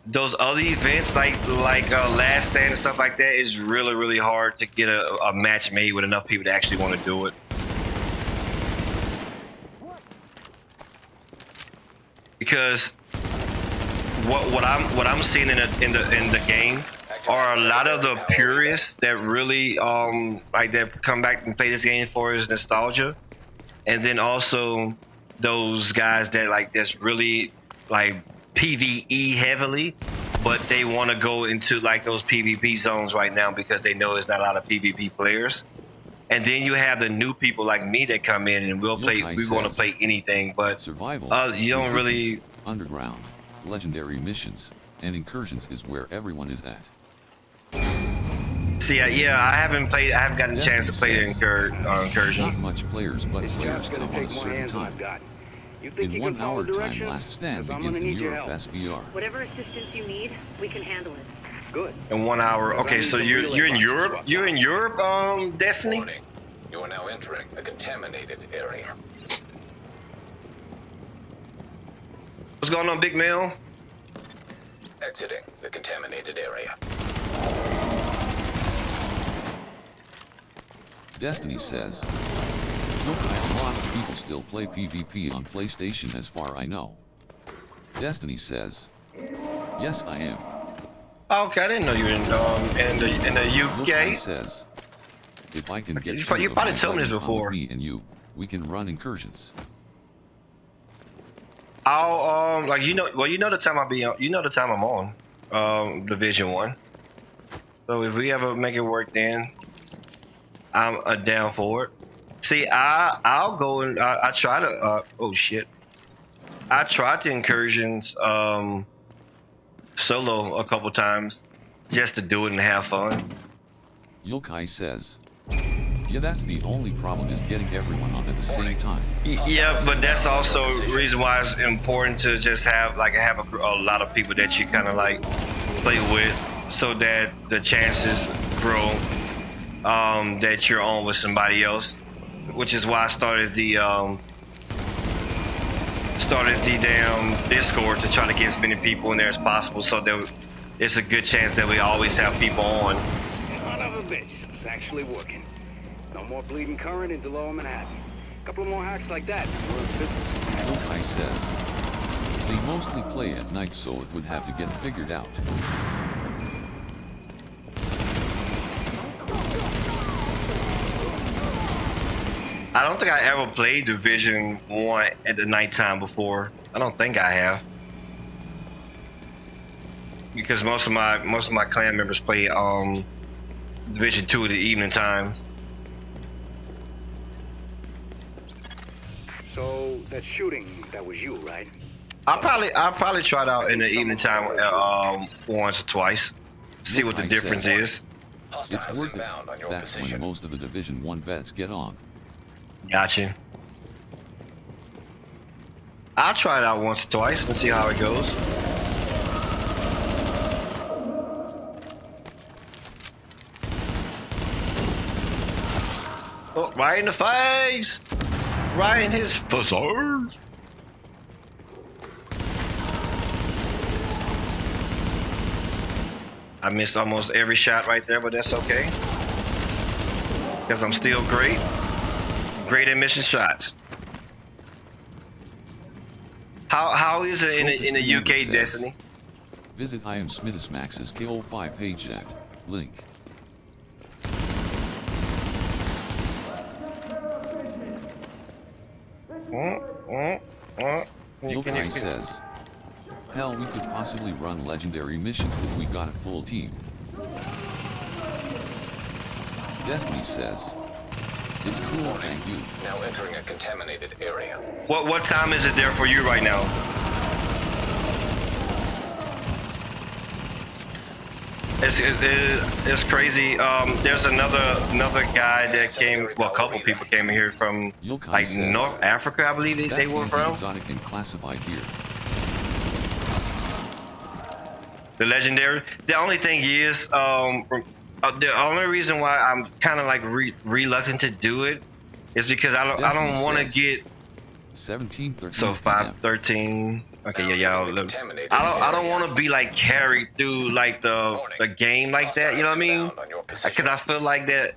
Those other events like Last Stand and stuff like that is really, really hard to get a match made with enough people to actually want to do it. Because what I'm seeing in the game are a lot of the purists that really like that come back and play this game for his nostalgia, and then also those guys that that's really like PvE heavily, but they want to go into like those PvP zones right now because they know there's not a lot of PvP players. And then you have the new people like me that come in and we'll play. Yokai We want to says, play anything, but Survival, you don't really. resistance, underground, legendary missions, and incursions is where everyone is at. See, yeah, I haven't gotten a chance to play the Not incursion. much players, but This players job's gonna come on a take more certain hands than time. I've got. You think In you 1 can follow hour time, directions? last stand 'Cause I'm begins gonna in need your Europe help. SBR. Whatever assistance you need, we can handle it. Good. In 1 hour. Okay, so you're in Europe. You're in Europe, Destiny. Warning. You are now entering a contaminated area. What's going on, Big Mill? Exiting the contaminated area. Destiny says, Yokai, a lot of people still play PvP on PlayStation as far I know. Destiny says, yes I am. Okay, I didn't know you were in the Yokai UK. says, if I can get You two probably of my told me this buddies on before. with me and you, we can run incursions. I'll like you know the time I'll be on. You know the time I'm on Division 1. So if we ever make it work, then I'm down for it. See, I'll go and I try to. Oh shit! I tried the incursions solo a couple times just to do it and have fun. Yokai says, yeah, that's the only problem is getting everyone on at the same time. Yeah, but that's also the reason why it's important to just have a lot of people that you kind of like play with, so that the chances grow that you're on with somebody else. Which is why I started the damn Discord to try to get as many people in there as possible, so that it's a good chance that we always have people on. Son of a bitch. It's actually working. No more bleeding current into lower Manhattan. A couple more hacks like that. We're in business. Yokai says, they mostly play at night, so it would have to get figured out. I don't think I ever played Division 1 at the nighttime before. I don't think I have. Because most of my clan members play Division 2 at the evening time. So, that shooting, that was you, right? I'll probably try it out in the evening time once or twice. See what the difference is. It's Hostiles worth it. inbound on your That's position. when most of the Division 1 vets get on. Gotcha. I'll try it out once or twice and see how it goes. Oh, right in the face! Right in his face! I missed almost every shot right there, but that's okay. Because I'm still great. Great at missing shots. How is it in the UK, Destiny? Visit I am Smithis Max's KO5 page at link. Yokai says, hell, we could possibly run legendary missions if we got a full team. Destiny says, it's cool, thank you. Now entering a contaminated area. What time is it there for you right now? It's crazy. There's another guy that came. Well, a couple people came here from Yokai like says, North Africa, I believe they that's were easy, from. exotic and classified here. The legendary. The only thing is, the only reason why I'm kind of like reluctant to do it is because I don't want to get 1713. so 513. Okay, yeah, y'all. Look, I don't want to be like carried through like the game like that. You know what I mean? Because I feel like that.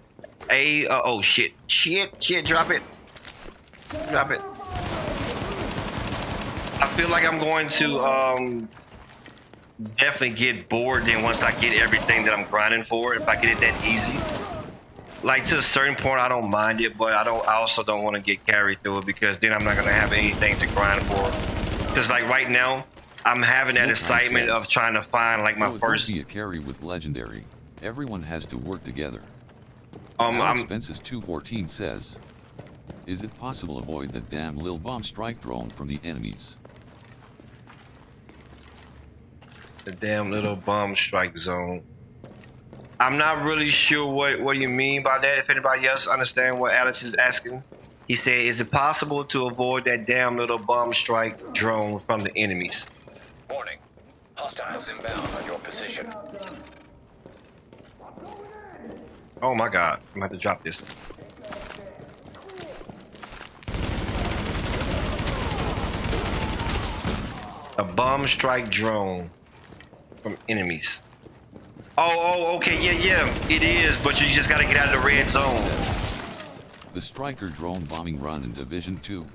Oh shit, drop it. I feel like I'm going to definitely get bored then once I get everything that I'm grinding for. If I get it that easy, like to a certain point, I don't mind it, but I also don't want to get carried through it because then I'm not gonna have anything to grind for. Because like right now, I'm having that excitement of trying to find like my It first. won't be a carry with legendary. Everyone has to work together. Alex I'm Fences 214 says, is it possible to avoid that damn lil bomb strike drone from the enemies? the damn little bomb strike zone. I'm not really sure what you mean by that. If anybody else understand what Alex is asking, he said, "Is it possible to avoid that damn little bomb strike drone from the enemies?" Warning. Hostiles inbound on your position. Oh my God, I'm gonna have to drop this. A bomb strike drone from enemies. Oh, okay, yeah, it is, but you just gotta get out of the red zone. The Striker drone bombing run in Division 2.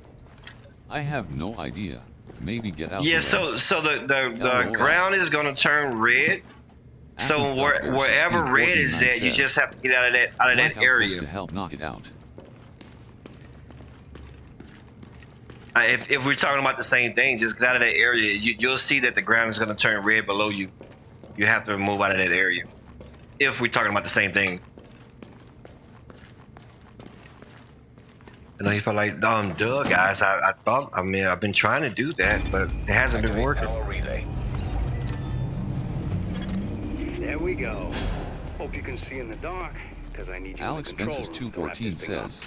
I have no idea. Maybe get out. Yeah, the red. so the ground is gonna turn red. So wherever red is at, you just have to get out of that Blackout was area. to help knock it out. If we're talking about the same thing, just get out of that area. You'll see that the ground is gonna turn red below you. You have to move out of that area. If we're talking about the same thing. I know you felt like, duh, guys. I mean, I've been trying to do that, but it hasn't been working. Power relay. There we go. Hope you can see in the dark, because I need you Alex in the control Fences room to wrap 214 this thing up. says,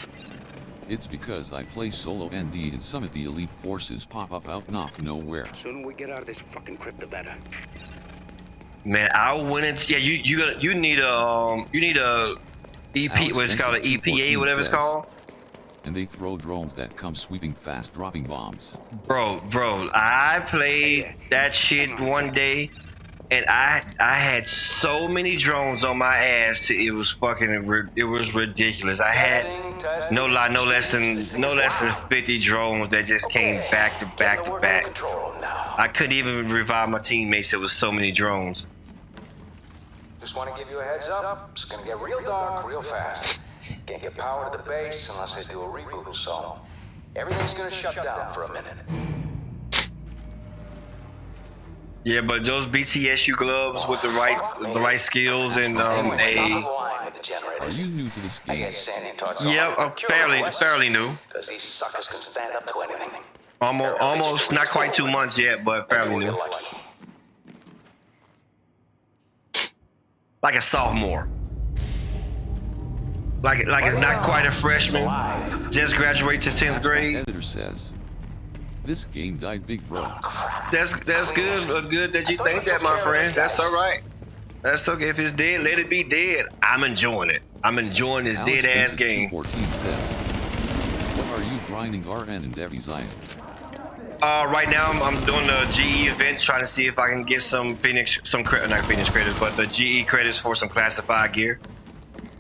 it's because I play solo ND and some of the elite forces pop up out of nowhere. Sooner we get out of this fucking crypt, the better. Man, I went into you need a EP, Alex what's called an Fences EPA, 214 whatever it's says, called. And they throw drones that come sweeping fast, dropping bombs. Bro, I played that shit one day, and I had so many drones on my ass. It was ridiculous. I had no lie, no less than 50 drones that just came back to back to back. Control room now. I couldn't even revive my teammates. There was so many drones. Just want to give you a heads up. It's gonna get real dark real fast. Can't get power to the base unless they do a reboot, so everything's gonna shut down for a minute. Yeah, but those BTSU gloves with the right skills and Anyway, stop the a line with the Are generators. you new to this I game? guess Sandy taught fairly new. Because these suckers can stand up to anything. Almost not quite 2 months yet, but fairly new. Like a sophomore. Like it's not quite a freshman. Just graduate to 10th grade. Editor says, this game died big, bro. That's good. Good that you think that, my friend. That's all right. That's okay. If it's dead, let it be dead. I'm enjoying it. I'm enjoying this Alex dead ass Fences game. 214 says, what are you grinding RN and Devi Zion? Right now I'm doing the GE event, trying to see if I can get some not Phoenix credits, but the GE credits for some classified gear.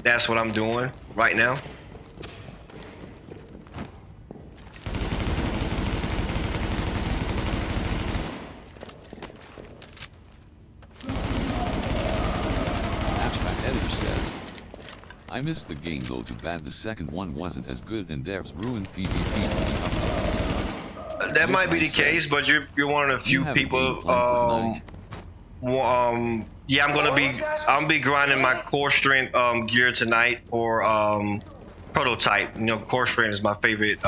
That's what I'm doing right now. Abstract Editor says, I missed the game though, too bad the second one wasn't as good and devs ruined PvP for the updates. That might be the case, but you're one of the few people. Yeah, I'm gonna be grinding my core strength gear tonight for prototype. You know, core strength is my favorite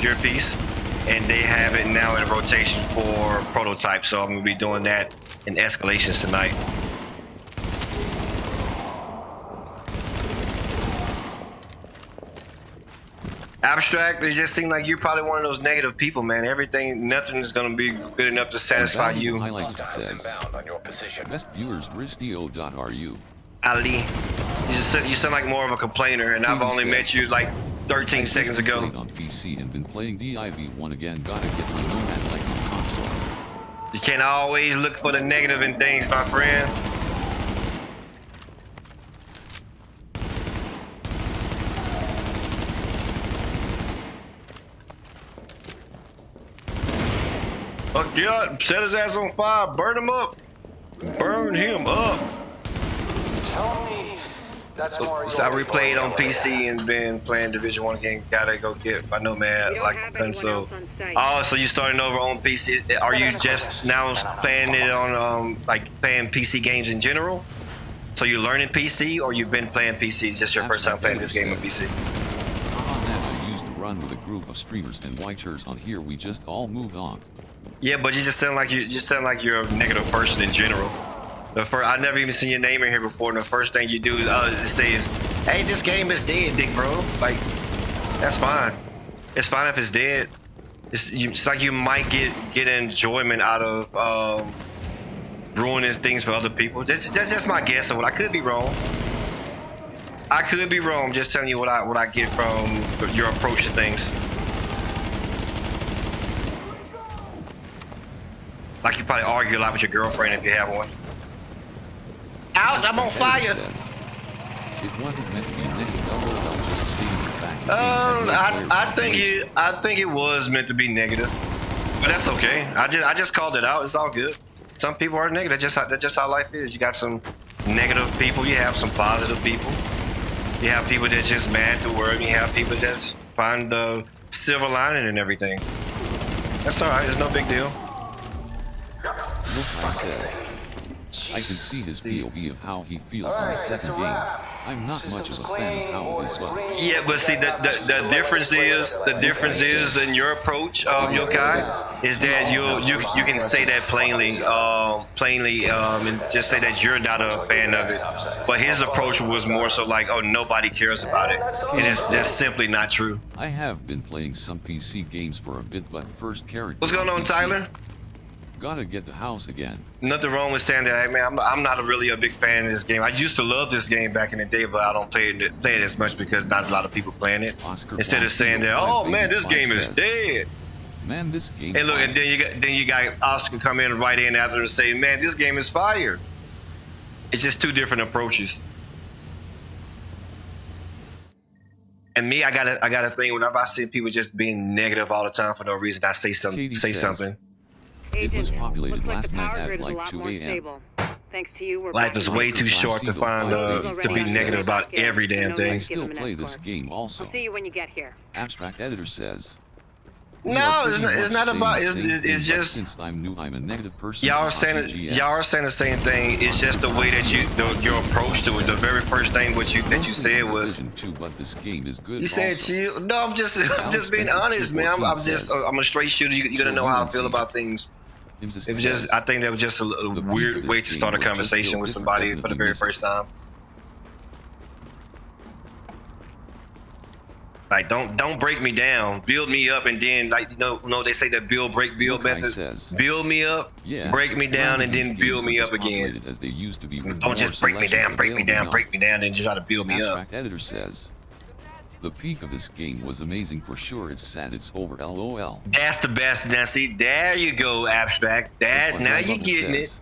gear piece, and they have it now in rotation for prototype. So I'm gonna be doing that in escalations tonight. Abstract, it just seems like you're probably one of those negative people, man. Nothing is gonna be good enough to satisfy you. Highlights Hostiles says, inbound on your position. best viewers Ristio.ru. Ali, you sound like more of a complainer, and I've only met you like 13 seconds ago. Played on PC and been playing DIV1 again. Gotta get my Nomad like on console. You can't always look for the negative in things, my friend. Oh God, set his ass on fire, burn him up. Burn him up. Tell me that's more. So I replayed on PC and been playing Division 1 game. Gotta go get my Nomad like so. Oh, so you starting over on PC? Are you just now playing it on like playing PC games in general? So you learning PC, or you've been playing PC? It's just your first time playing this game on PC? On that, I used to run with a group of streamers and watchers on here. We just all moved on. Yeah, but you just sound like you're a negative person in general. I never even seen your name in here before, and the first thing you do say is, "Hey, this game is dead, big bro." Like, that's fine. It's fine if it's dead. It's like you might get enjoyment out of ruining things for other people. That's just my guess of it. I could be wrong. I could be wrong. I'm just telling you what I get from your approach to things. Like you probably argue a lot with your girlfriend if you have one. Ouch! I'm on fire. It wasn't meant to be negative. LOL, just stating the fact. I think it was meant to be negative, but that's okay. I just called it out. It's all good. Some people are negative. That's just how life is. You got some negative people. You have some positive people. You have people that's just mad at the world. You have people that's find the silver lining and everything. That's all right. It's no big deal. Look, I said. I can see his POV of how he feels in the second game. I'm not much of a fan of how it is, but yeah, but see, the difference is in your approach, Yokai, is that you can say that plainly, and just say that you're not a fan of it. But his approach was more so like, oh, nobody cares about it, and that's simply not true. I have been playing some PC games for a bit, but first character. What's going on, PC. Tyler? Gotta get the house again. Nothing wrong with saying that. Hey, man, I'm not really a big fan of this game. I used to love this game back in the day, but I don't play it as much because not a lot of people playing it. Oscar Instead of saying that, oh man, this game is dead. Man, this game. And look, and then you got Oscar come in right in after and say, man, this game is fire. It's just two different approaches. And me, I got a thing. Whenever I see people just being negative all the time for no reason, I say something. It was populated looks like last the night power at grid is a like lot 2 more a.m. stable. Thanks to you, we're Life is way too short to find to be negative about every damn thing. I still play this game also. I'll see you when you get here. Abstract Editor says. No, it's not about. It's just. Since I'm new, I'm a negative person. Y'all are saying the same thing. It's just the way that your approach to it. The very first thing that you said was. But this game is good. You said chill. No, I'm just being honest, man. I'm a straight shooter. You're gonna know how I feel about things. It was just. I think that was just a weird way to start a conversation with somebody for the very first time. Like don't break me down, build me up, and then they say that build method. Build me up, break me down, and then build me up again. Don't just break me down, then just try to build me up. Abstract Editor says. The peak of this game was amazing for sure. It's sad it's over. LOL. That's the best. Now see, there you go, Abstract. Now you're getting it.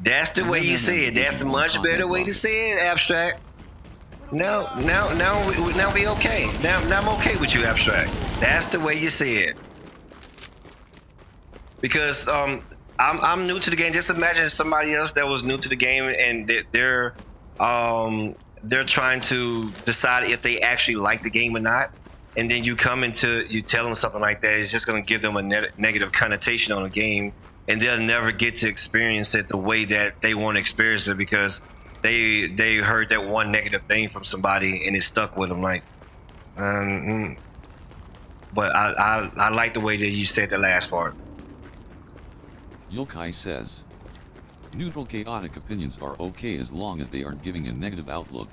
That's the way you say it. That's a much better way to say it, Abstract. Now we okay. Now I'm okay with you, Abstract. That's the way you say it. Because I'm new to the game. Just imagine somebody else that was new to the game and they're trying to decide if they actually like the game or not, and then you tell them something like that. It's just going to give them a negative connotation on the game, and they'll never get to experience it the way that they want to experience it because they heard that one negative thing from somebody and it stuck with them. Like, but I like the way that you said the last part. Yokai says, neutral chaotic opinions are okay as long as they aren't giving a negative outlook.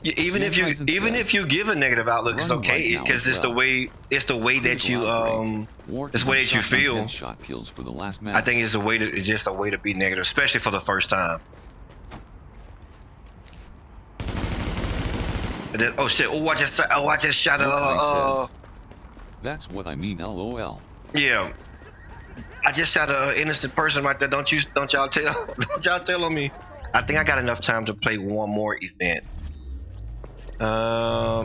Yeah, even if you give a negative outlook, it's okay because it's the way that you it's the way that you feel. Shot kills for the last match. I think it's just a way to be negative, especially for the first time. Oh shit! Oh, watch this shot! That's what I mean. LOL. Yeah, I just shot an innocent person right there. Don't y'all tell on me. I think I got enough time to play one more event.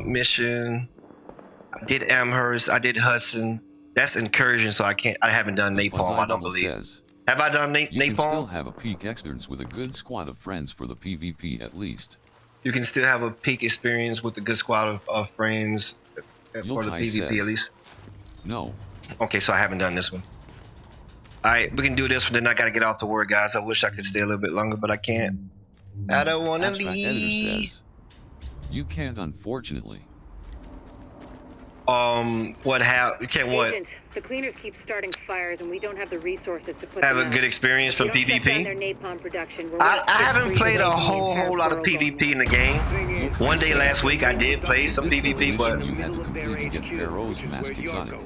Mission. I did Amherst. I did Hudson. That's incursion, so I haven't done napalm. I don't believe. Have I done napalm? You can still have a peak experience with a good squad of friends for the PvP at least. You can still have a peak experience with a good squad of friends for the PvP at least. No. Okay, so I haven't done this one. All right, we can do this one. Then I gotta get off the work, guys. I wish I could stay a little bit longer, but I can't. I don't want to Abstract Editor leave. says, you can't, unfortunately. What you can't what? Agent, the cleaners keep starting fires, and we don't have the resources to put Have them a out. good experience from If we don't shut down their PvP? napalm production, we're I one haven't six played a away from the entire whole lot of world going PvP in the game. One day last week I did play some This was the PvP, but mission you had to complete to get Pharaoh's Mask Exotic.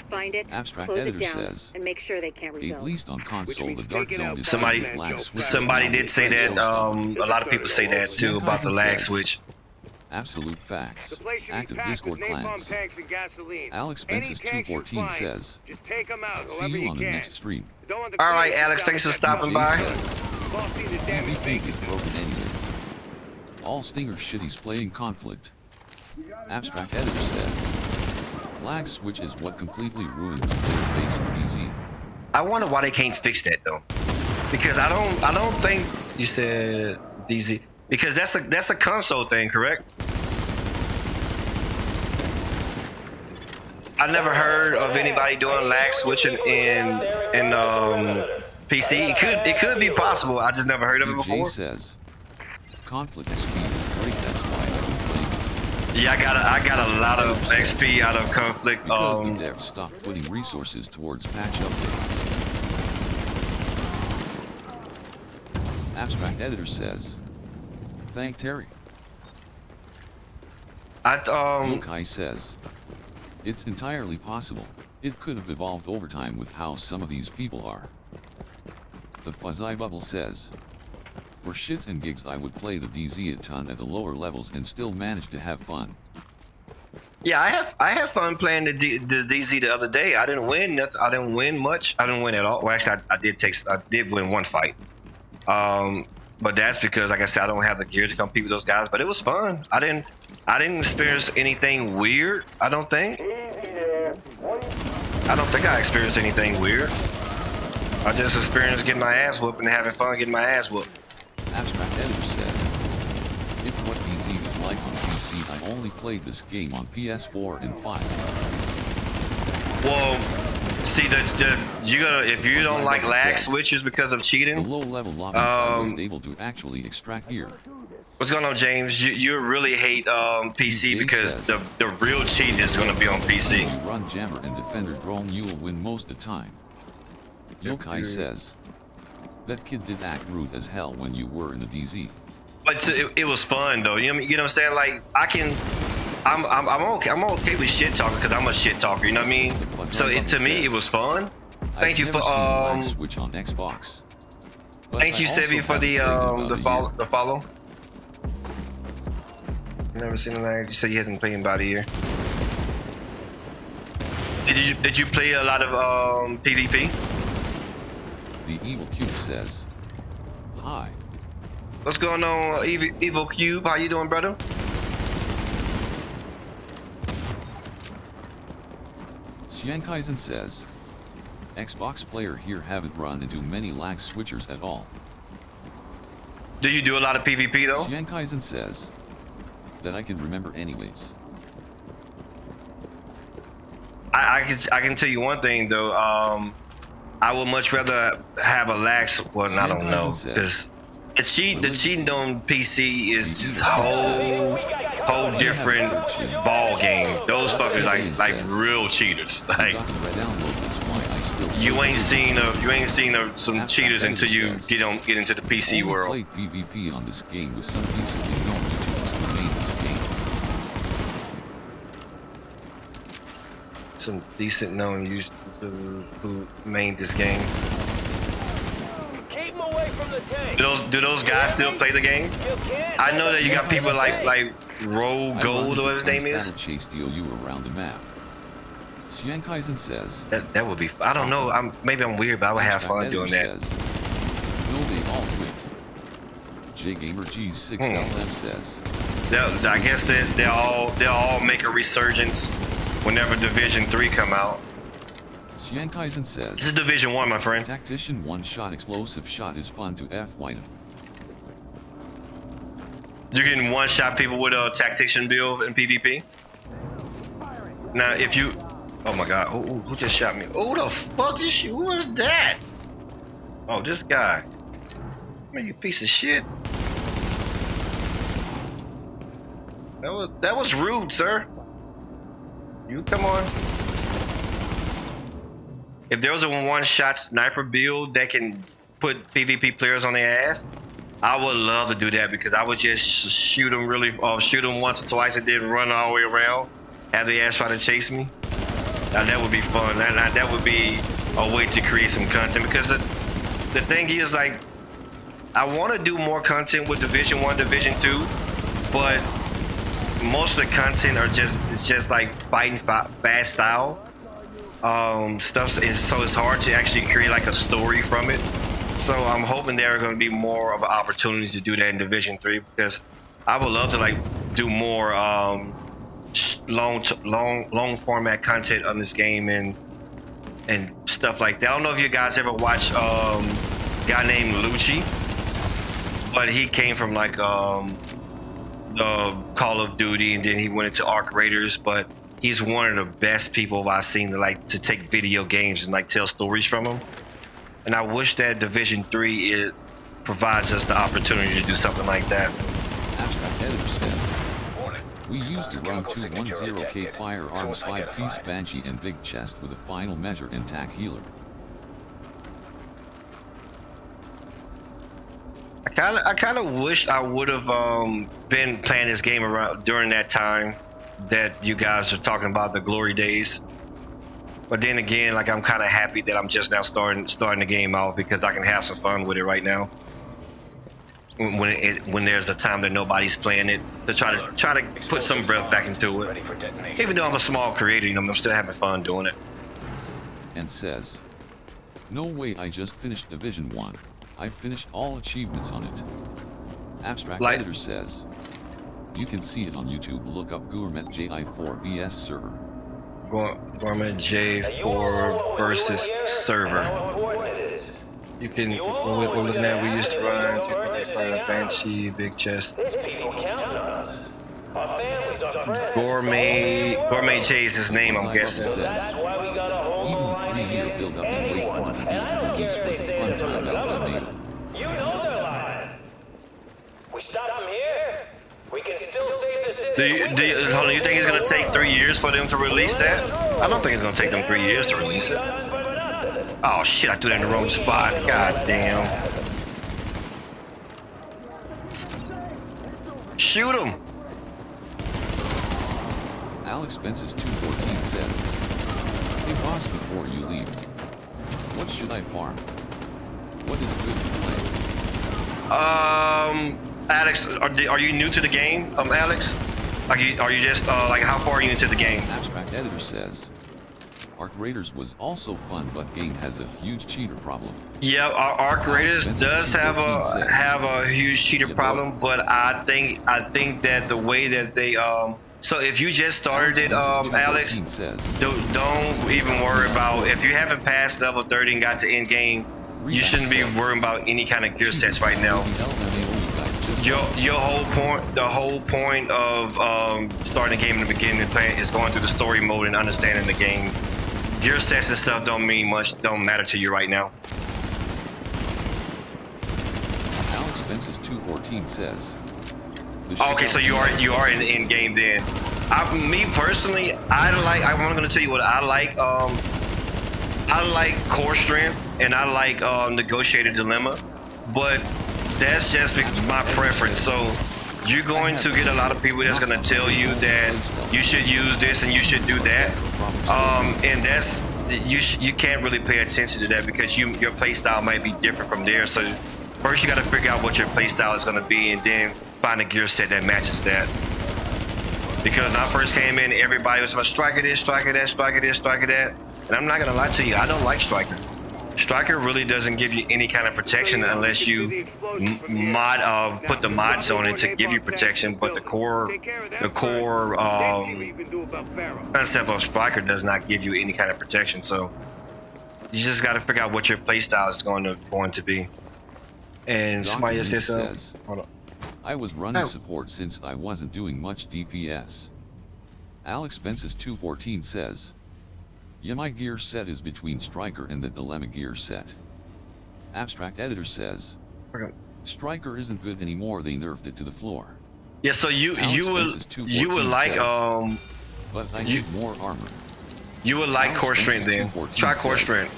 Find it, Abstract close Editor it down, says, and make sure they can't at rebuild. least on console, the means Dark taking Zone out is Somebody- filled with lag switches. somebody did say that. A lot of people say that too about the lag switch. Absolute facts. The place should be Active packed Discord with napalm clans. tanks and gasoline. Alex Any Spence's tanks you 214 find, says, just take them out see however you on the can. next stream. Don't want the All right, cleaners Alex, to thanks for stop stopping Jay by. says, We've all seen the damage they PvP can is do. broken anyways. All Stinger shitties playing Conflict. Abstract Editor says, lag switch is what completely ruined the player base in DZ. I wonder why they can't fix that though. Because I don't think you said DZ because that's a console thing, correct? I never heard of anybody doing lag switching in PC. It could be possible. I just never heard of it Jay before. says, Conflict XP is great, that's why I've been playing it. Yeah, I got a lot of XP out of Conflict. Because the devs stopped putting resources towards patch updates. Abstract Editor says, thank Terry. Kai says, it's entirely possible. It could have evolved over time with how some of these people are. The Fuzzy Bubble says, for shits and gigs I would play the DZ a ton at the lower levels and still manage to have fun. Yeah, I have fun playing the DZ the other day. I didn't win. I didn't win much. I didn't win at all. Well, actually, I did win one fight. But that's because, like I said, I don't have the gear to compete with those guys. But it was fun. I didn't experience anything weird. I don't think I experienced anything weird. I just experienced getting my ass whooped and having fun getting my ass whooped. Abstract Editor says, if what DZ is like on PC, I only played this game on PS4 and 5. Well, see, you gotta, if you don't like lag switches because of The cheating. low-level lobbies I wasn't able to actually extract gear. What's going on, James? You really hate PC because the real cheat is going to be on PC. When you run Jammer and Defender drone, you'll win most of the time. Yokai says, that kid did act rude as hell when you were in the DZ. But it was fun though. You know what I'm saying? Like I'm okay with shit talking because I'm a shit talker. You know what I mean? So to me it was fun. Thank you for Switch on Xbox. Thank you, Sevi, for the follow. Never seen a lag. You said you hadn't played in about a year. Did you play a lot of PvP? The Evil Cube says, hi. What's going on, Evil Cube? How you doing, brother? Xiankaisen says, Xbox player here haven't run into many lag switchers at all. Do you do a lot of PvP though? Xiankaisen says, that I can remember anyways. I can tell you one thing though. I would much rather have a lag. Well, I don't know because the cheating on PC is just whole different ball game. Those fuckers like real cheaters. Like you ain't seen some cheaters until you get into the PC world. Played PvP on this game with some decently known YouTubers who made this game. Some decent known users who made this game. Keep 'em away from the tank. Do those guys still play the game? I know that you got people like Roll Gold or what his name is. Chase DOU around the map. Xiankaisen says that would be. I don't know. Maybe I'm weird, but I would have fun doing that. No, they all quit. JGamer G6LM says. I guess they'll all make a resurgence whenever Division 3 come out. Xiankaisen says. This is Division 1, my friend. Tactician one-shot explosive shot is fun to F-white. You're getting one-shot people with a tactician build in PvP. Now, if you, oh my God, who just shot me? Who the fuck is you? Who was that? Oh, this guy. Man, you piece of shit. That was rude, sir. You come on. If there was a one-shot sniper build that can put PvP players on their ass, I would love to do that because I would just shoot them shoot them once or twice and then run all the way around, have their ass try to chase me. Now that would be fun. That would be a way to create some content because the thing is, like, I want to do more content with Division 1, Division 2, but most of the content it's just like fighting fast style stuff, so it's hard to actually create like a story from it. So I'm hoping there are going to be more of an opportunity to do that in Division 3 because I would love to like do more long format content on this game and stuff like that. I don't know if you guys ever watched a guy named Lucci, but he came from like the Call of Duty and then he went into Arc Raiders, but he's one of the best people I've seen to take video games and like tell stories from them. And I wish that Division 3 it provides us the opportunity to do something like that. Abstract Editor says, we used to run 210K firearms 5-piece Banshee and Big Chest with a final measure and tac healer. I kind of wish I would have been playing this game around during that time that you guys are talking about, the glory days. But then again, like, I'm kind of happy that I'm just now starting the game out because I can have some fun with it right now. When there's a time that nobody's playing it, to try to put some breath back into it. Even though I'm a small creator, I'm still having fun doing it. And says, no way, I just finished Division 1. I finished all achievements on it. Abstract Editor says, you can see it on YouTube. Look up Gourmet J4 VS server. Gourmet J4 versus server. You can, we're looking at, we used to run 235 Banshee, Big Chest. Gourmet J is his name, I'm guessing. Even the 3-year build up and wait for an event to release was a fun time at Lemonade. You know they're lying. We stop them here. We can still save the city. Hold on, you think it's gonna take 3 years for them to release that? I don't think it's gonna take them 3 years to release it. Oh shit, I threw that in the wrong spot. God damn. Shoot him. Alex Fences 214 says, hey boss, before you leave, what should I farm? What is good to play? Alex, are you new to the game, Alex? Are you just like, how far are you into the game? Abstract Editor says, Arc Raiders was also fun, but game has a huge cheater problem. Yeah, Arc Raiders does have a huge cheater problem, but I think that the way that they so if you just started it, Alex, don't even worry about, if you haven't passed level 30 and got to end game, you shouldn't be worrying about any kind of gear sets right now. The whole point of starting the game in the beginning and playing is going through the story mode and understanding the game. Gear sets and stuff don't mean much, don't matter to you right now. Alex Fences 214 says, okay, so you are in game then. Me personally, I'm gonna tell you what I like. I like core strength and I like negotiated dilemma, but that's just my preference. So you're going to get a lot of people that's gonna tell you that you should use this and you should do that, and that's you can't really pay attention to that because your play style might be different from theirs. So first you got to figure out what your play style is going to be, and then find a gear set that matches that. Because when I first came in, everybody was like, striker this, striker that, striker this, striker that, and I'm not gonna lie to you, I don't like striker. Striker really doesn't give you any kind of protection unless you put the mods on it to give you protection. But the core concept of striker does not give you any kind of protection. So you just got to figure out what your playstyle is going to be. And somebody says, hold on. I was running support since I wasn't doing much DPS. Alex Fences 214 says, yeah, my gear set is between Striker and the Dilemma gear set. Abstract Editor says, Striker isn't good anymore, they nerfed it to the floor. Yeah, so you would like But I need more armor. you would like core strength then. Try core strength.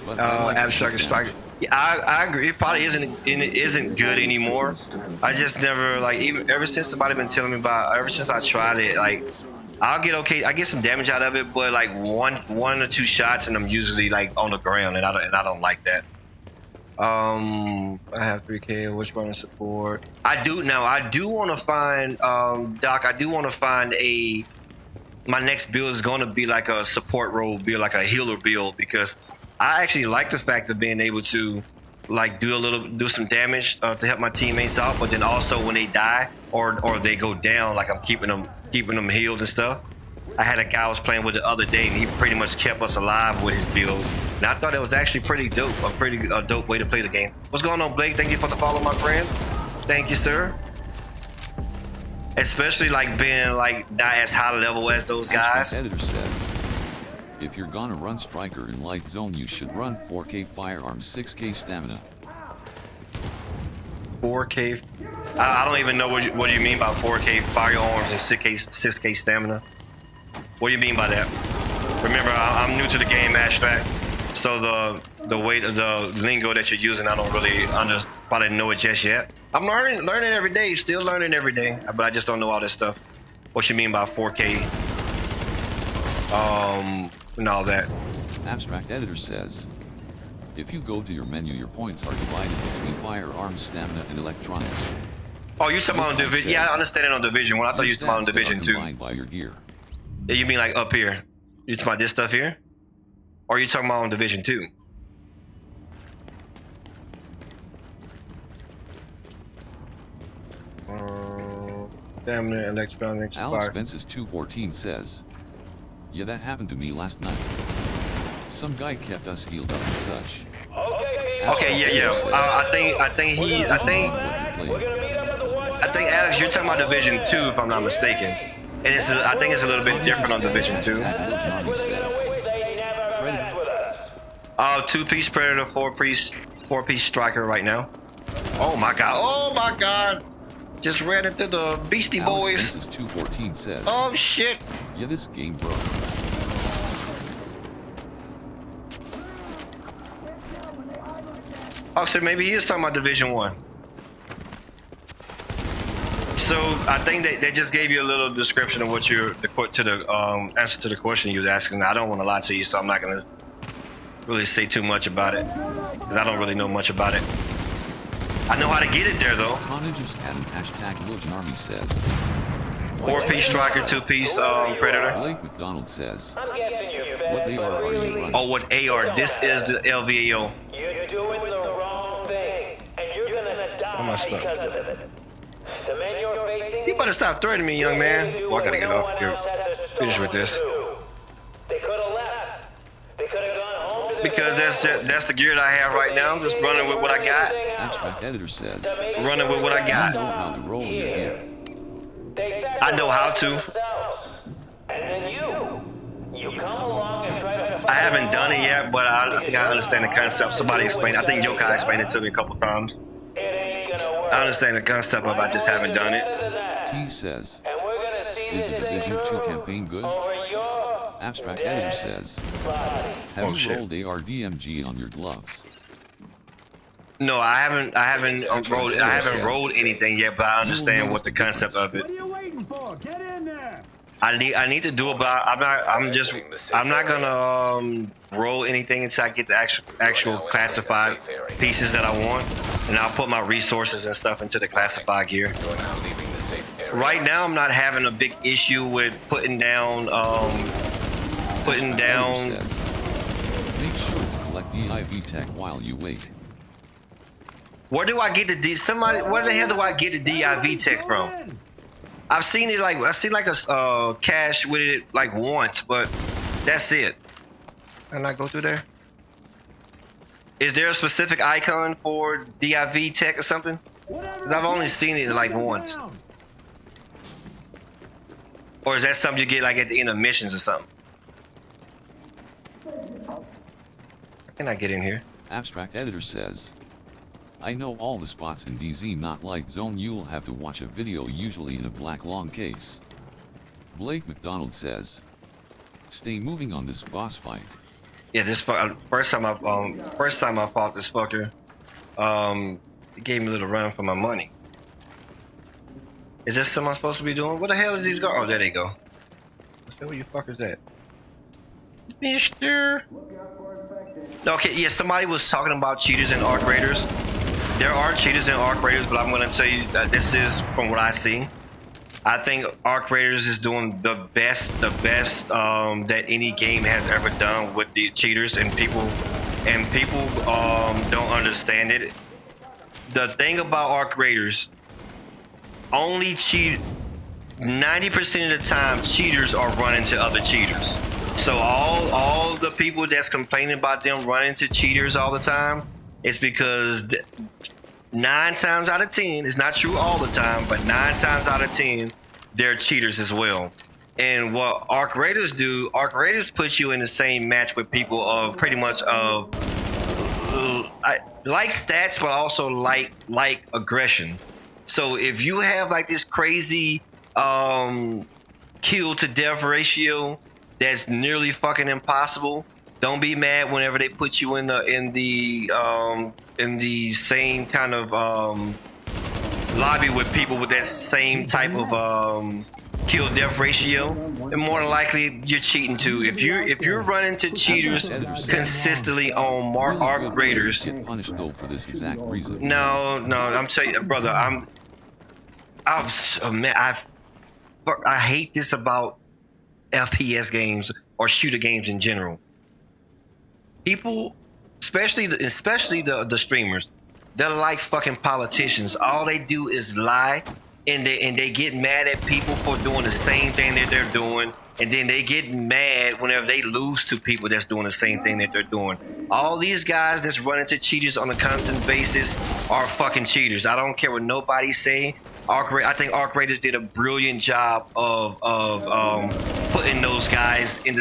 But I like Abstract and damage. striker. Yeah, I agree. It probably isn't good anymore. I just never like even ever since somebody been telling me about ever since I tried it, like I'll get okay, I get some damage out of it, but like one or two shots and I'm usually like on the ground and I don't like that. I have 3K which one support. I do want to find Doc, I do want to find my next build is going to be like a support role build, like a healer build, because I actually like the fact of being able to like do some damage to help my teammates out, but then also when they die or they go down, like I'm keeping them healed and stuff. I had a guy I was playing with the other day, and he pretty much kept us alive with his build, and I thought it was actually pretty dope, a dope way to play the game. What's going on, Blake? Thank you for the follow, my friend. Thank you, sir. Especially like being like not as high level as those guys. Editor says, if you're gonna run striker in light zone, you should run 4K firearms, 6K stamina. 4K. I don't even know what do you mean by 4K firearms and 6K stamina. What do you mean by that? Remember, I'm new to the game, Abstract, so the weight of the lingo that you're using, I don't really probably know it just yet. I'm learning every day, still learning every day, but I just don't know all this stuff. What you mean by 4K? And all that. Abstract Editor says, if you go to your menu, your points are divided between firearms, stamina, and electronics. Oh, you're talking about Division? Yeah, I understand it on Division 1. I thought you were talking about Division 2. Combined by your gear. Yeah, you mean like up here? You talking about this stuff here? Or are you talking about on Division 2? Stamina, electronics, Alex fire. Fences 214 says, yeah, that happened to me last night. Some guy kept us healed up and such. Okay, yeah. I think Alex, you're talking about Division 2, if I'm not mistaken. And I think it's a little bit different on Division 2. 2-piece Predator, 4-piece Striker right now. Oh my God. Just ran into the Beastie Boys. Alex 214 says, oh shit. yeah, this game broke. Oh, so maybe he is talking about Division 1. So I think they just gave you a little description of what the answer to the question you was asking. I don't want to lie to you, so I'm not gonna really say too much about it because I don't really know much about it. I know how to get it there though. Connor just added hashtag Legion Army says. 4-piece Striker, 2-piece Predator. Blake McDonald says, what AR are you running? Oh, what AR? This is the LVAO. You're doing the wrong thing, and you're gonna die Am I stuck? because of it. The men you're facing, You better stop threatening me, young man. Oh, I gotta get up here. Finish with this. They could have left. They could have gone home to Because that's the gear that I have right now. I'm just running with what I got. Abstract Editor says, Running with what I you got. know how to roll your gear. I know how to. And then you come along and try to I haven't done it yet, but I think I understand the concept. Somebody explained. I think Yokai explained it to me a couple times. It ain't gonna work. I understand the concept of I just haven't done it. T says, And we're gonna see is the this Division 2 through campaign good? over your Abstract Editor says, have Oh, you shit. rolled AR-DMG on your gloves? No, I haven't rolled anything yet, but I understand what the concept of it. What are you waiting for? Get in there! I need to do it, but I'm not gonna roll anything until I get the actual classified pieces that I want, and I'll put my resources and stuff into the classified gear. Right now, I'm not having a big issue with putting down. Abstract Editor says, make sure to collect DIV tech while you wait. Where do I get the where the hell do I get the DIV tech from? I've seen it like a cache with it like once, but that's it. Can I go through there? Is there a specific icon for DIV tech or something? Because I've only seen it like once. Or is that something you get like at the end of missions or something? How can I get in here? Abstract Editor says, I know all the spots in DZ not light zone. You'll have to watch a video, usually in a black long case. Blake McDonald says, stay moving on this boss fight. Yeah, this first time I fought this fucker, it gave me a little run for my money. Is this something I'm supposed to be doing? What the hell is these guys? Oh, there they go. Where you fuckers at? Mister. Okay, yeah, somebody was talking about cheaters and arc raiders. There are cheaters and arc raiders, but I'm gonna tell you that this is from what I see. I think Arc Raiders is doing the best that any game has ever done with the cheaters, and people don't understand it. The thing about Arc Raiders, only 90% of the time, cheaters are running to other cheaters. So all the people that's complaining about them running to cheaters all the time, it's because 9 times out of 10, it's not true all the time, but 9 times out of 10, they're cheaters as well. And what Arc Raiders do, Arc Raiders put you in the same match with people of pretty much like stats, but also like aggression. So if you have like this crazy kill to death ratio that's nearly fucking impossible, don't be mad whenever they put you in the same kind of lobby with people with that same type of kill death ratio. And more than likely you're cheating too. If you're running to cheaters consistently on Arc Raiders, get punished though for this exact reason. No, I'm telling you, brother, I hate this about FPS games or shooter games in general. People, especially the streamers, they're like fucking politicians. All they do is lie, and they get mad at people for doing the same thing that they're doing, and then they get mad whenever they lose to people that's doing the same thing that they're doing. All these guys that's running to cheaters on a constant basis are fucking cheaters. I don't care what nobody say. I think Arc Raiders did a brilliant job of putting those guys in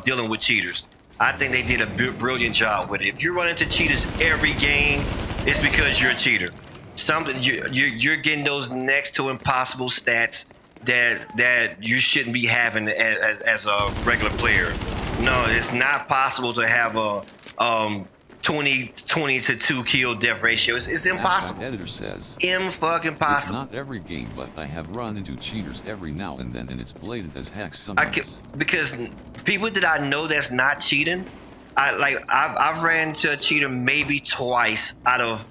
dealing with cheaters. I think they did a brilliant job with it. If you're running to cheaters every game, it's because you're a cheater. You're getting those next to impossible stats that you shouldn't be having as a regular player. No, it's not possible to have a 20 to 2 kill death ratio. It's impossible. Editor says, fucking possible. It's not every game, but I have run into cheaters every now and then, and it's blatant as heck sometimes. Because people that I know that's not cheating, I've ran into a cheater maybe twice out of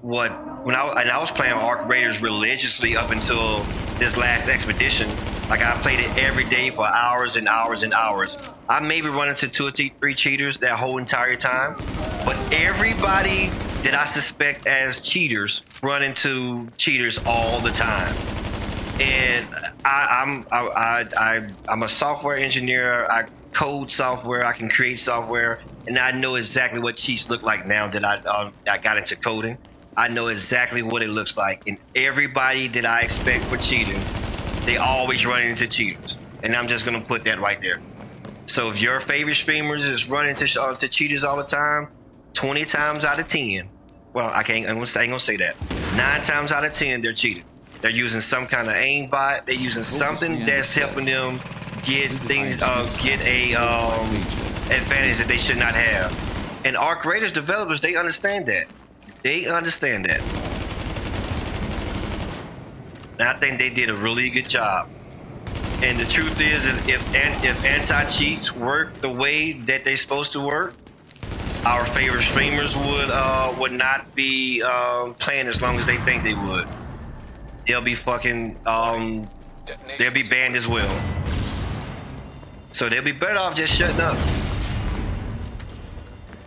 when I was playing Arc Raiders religiously up until this last expedition. Like I played it every day for hours and hours and hours. I maybe run into 2 or 3 cheaters that whole entire time, but everybody that I suspect as cheaters run into cheaters all the time. And I'm a software engineer. I code software. I can create software, and I know exactly what cheats look like now that I got into coding. I know exactly what it looks like, and everybody that I expect for cheating, they always run into cheaters, and I'm just gonna put that right there. So if your favorite streamers is running to cheaters all the time, 20 times out of 10, well, I ain't gonna say that. 9 times out of 10, they're cheating. They're using some kind of aimbot. They're using something that's helping them get things, get a advantage that they should not have. And Arc Raiders developers, they understand that. They understand that. And I think they did a really good job. And the truth is if anti-cheats work the way that they're supposed to work, our favorite streamers would not be playing as long as they think they would. They'll be fucking they'll be banned as well. So they'll be better off just shutting up.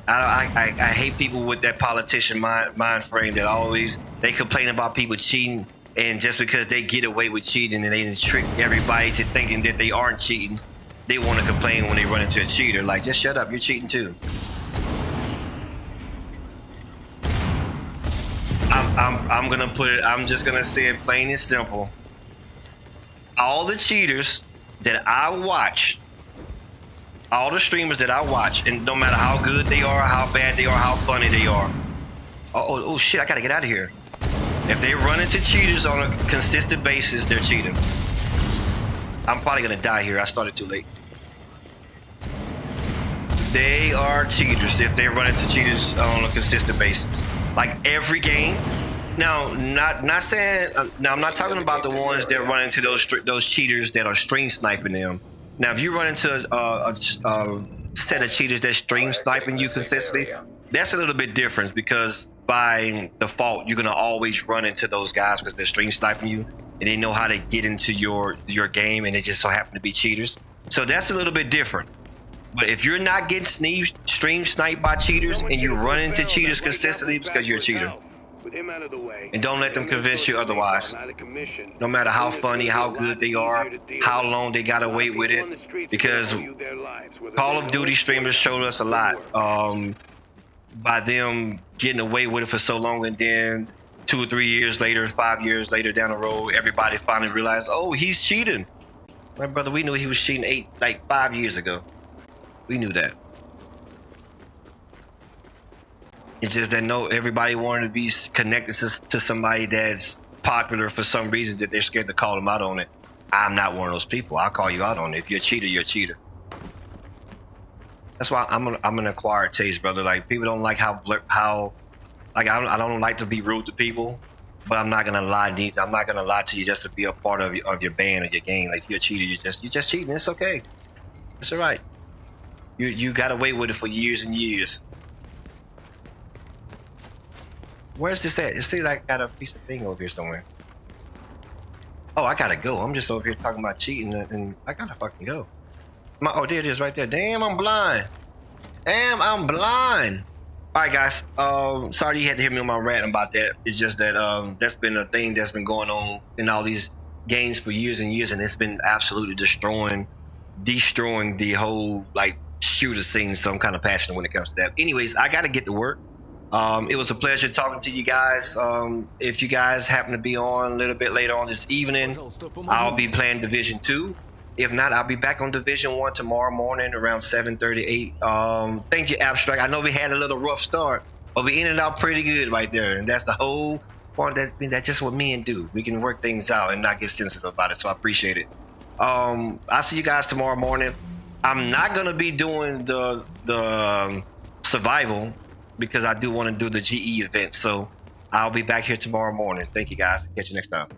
I hate people with that politician mind frame that always they complain about people cheating, and just because they get away with cheating and they didn't trick everybody to thinking that they aren't cheating, they want to complain when they run into a cheater. Like, just shut up, you're cheating too. I'm gonna put it. I'm just gonna say it plain and simple. All the cheaters that I watch, all the streamers that I watch, and no matter how good they are, how bad they are, how funny they are Oh shit! I gotta get out of here. If they run into cheaters on a consistent basis, they're cheating. I'm probably gonna die here. I started too late. They are cheaters if they run into cheaters on a consistent basis, like every game. Now, not saying. Now, I'm not talking about the ones that run into those cheaters that are stream sniping them. Now, if you run into a set of cheaters that stream sniping you consistently, that's a little bit different because by default, you're gonna always run into those guys because they're stream sniping you and they know how to get into your game, and they just so happen to be cheaters. So that's a little bit different. But if you're not getting stream sniped by cheaters and you run into cheaters consistently, it's because you're a cheater. And don't let them convince you otherwise. No matter how funny, how good they are, how long they got away with it, because Call of Duty streamers showed us a lot by them getting away with it for so long, and then 2 or 3 years later, 5 years later down the road, everybody finally realized, oh, he's cheating. My brother, we knew he was cheating 5 years ago. We knew that. It's just that everybody wanted to be connected to somebody that's popular for some reason that they're scared to call them out on it. I'm not one of those people. I'll call you out on it. If you're a cheater, you're a cheater. That's why I'm an acquired taste, brother. Like, people don't like how like, I don't like to be rude to people, but I'm not gonna lie. I'm not gonna lie to you just to be a part of your band or your game. Like, if you're a cheater, you're just cheating. It's okay. It's all right. You got away with it for years and years. Where's this at? It seems like I got a piece of thing over here somewhere. Oh, I gotta go. I'm just over here talking about cheating, and I gotta fucking go. Oh, there it is right there. Damn, I'm blind. Damn, I'm blind. All right, guys. Sorry you had to hear me on my rant about that. It's just that that's been a thing that's been going on in all these games for years and years, and it's been absolutely destroying the whole, like, shooter scene. So I'm kind of passionate when it comes to that. Anyways, I gotta get to work. It was a pleasure talking to you guys. If you guys happen to be on a little bit later on this evening, I'll be playing Division 2. If not, I'll be back on Division 1 tomorrow morning around 7:38. Thank you, Abstract. I know we had a little rough start, but we ended out pretty good right there. And that's the whole point. That's just what men do. We can work things out and not get sensitive about it. So I appreciate it. I'll see you guys tomorrow morning. I'm not going to be doing the survival because I do want to do the GE event. So I'll be back here tomorrow morning. Thank you, guys. Catch you next time.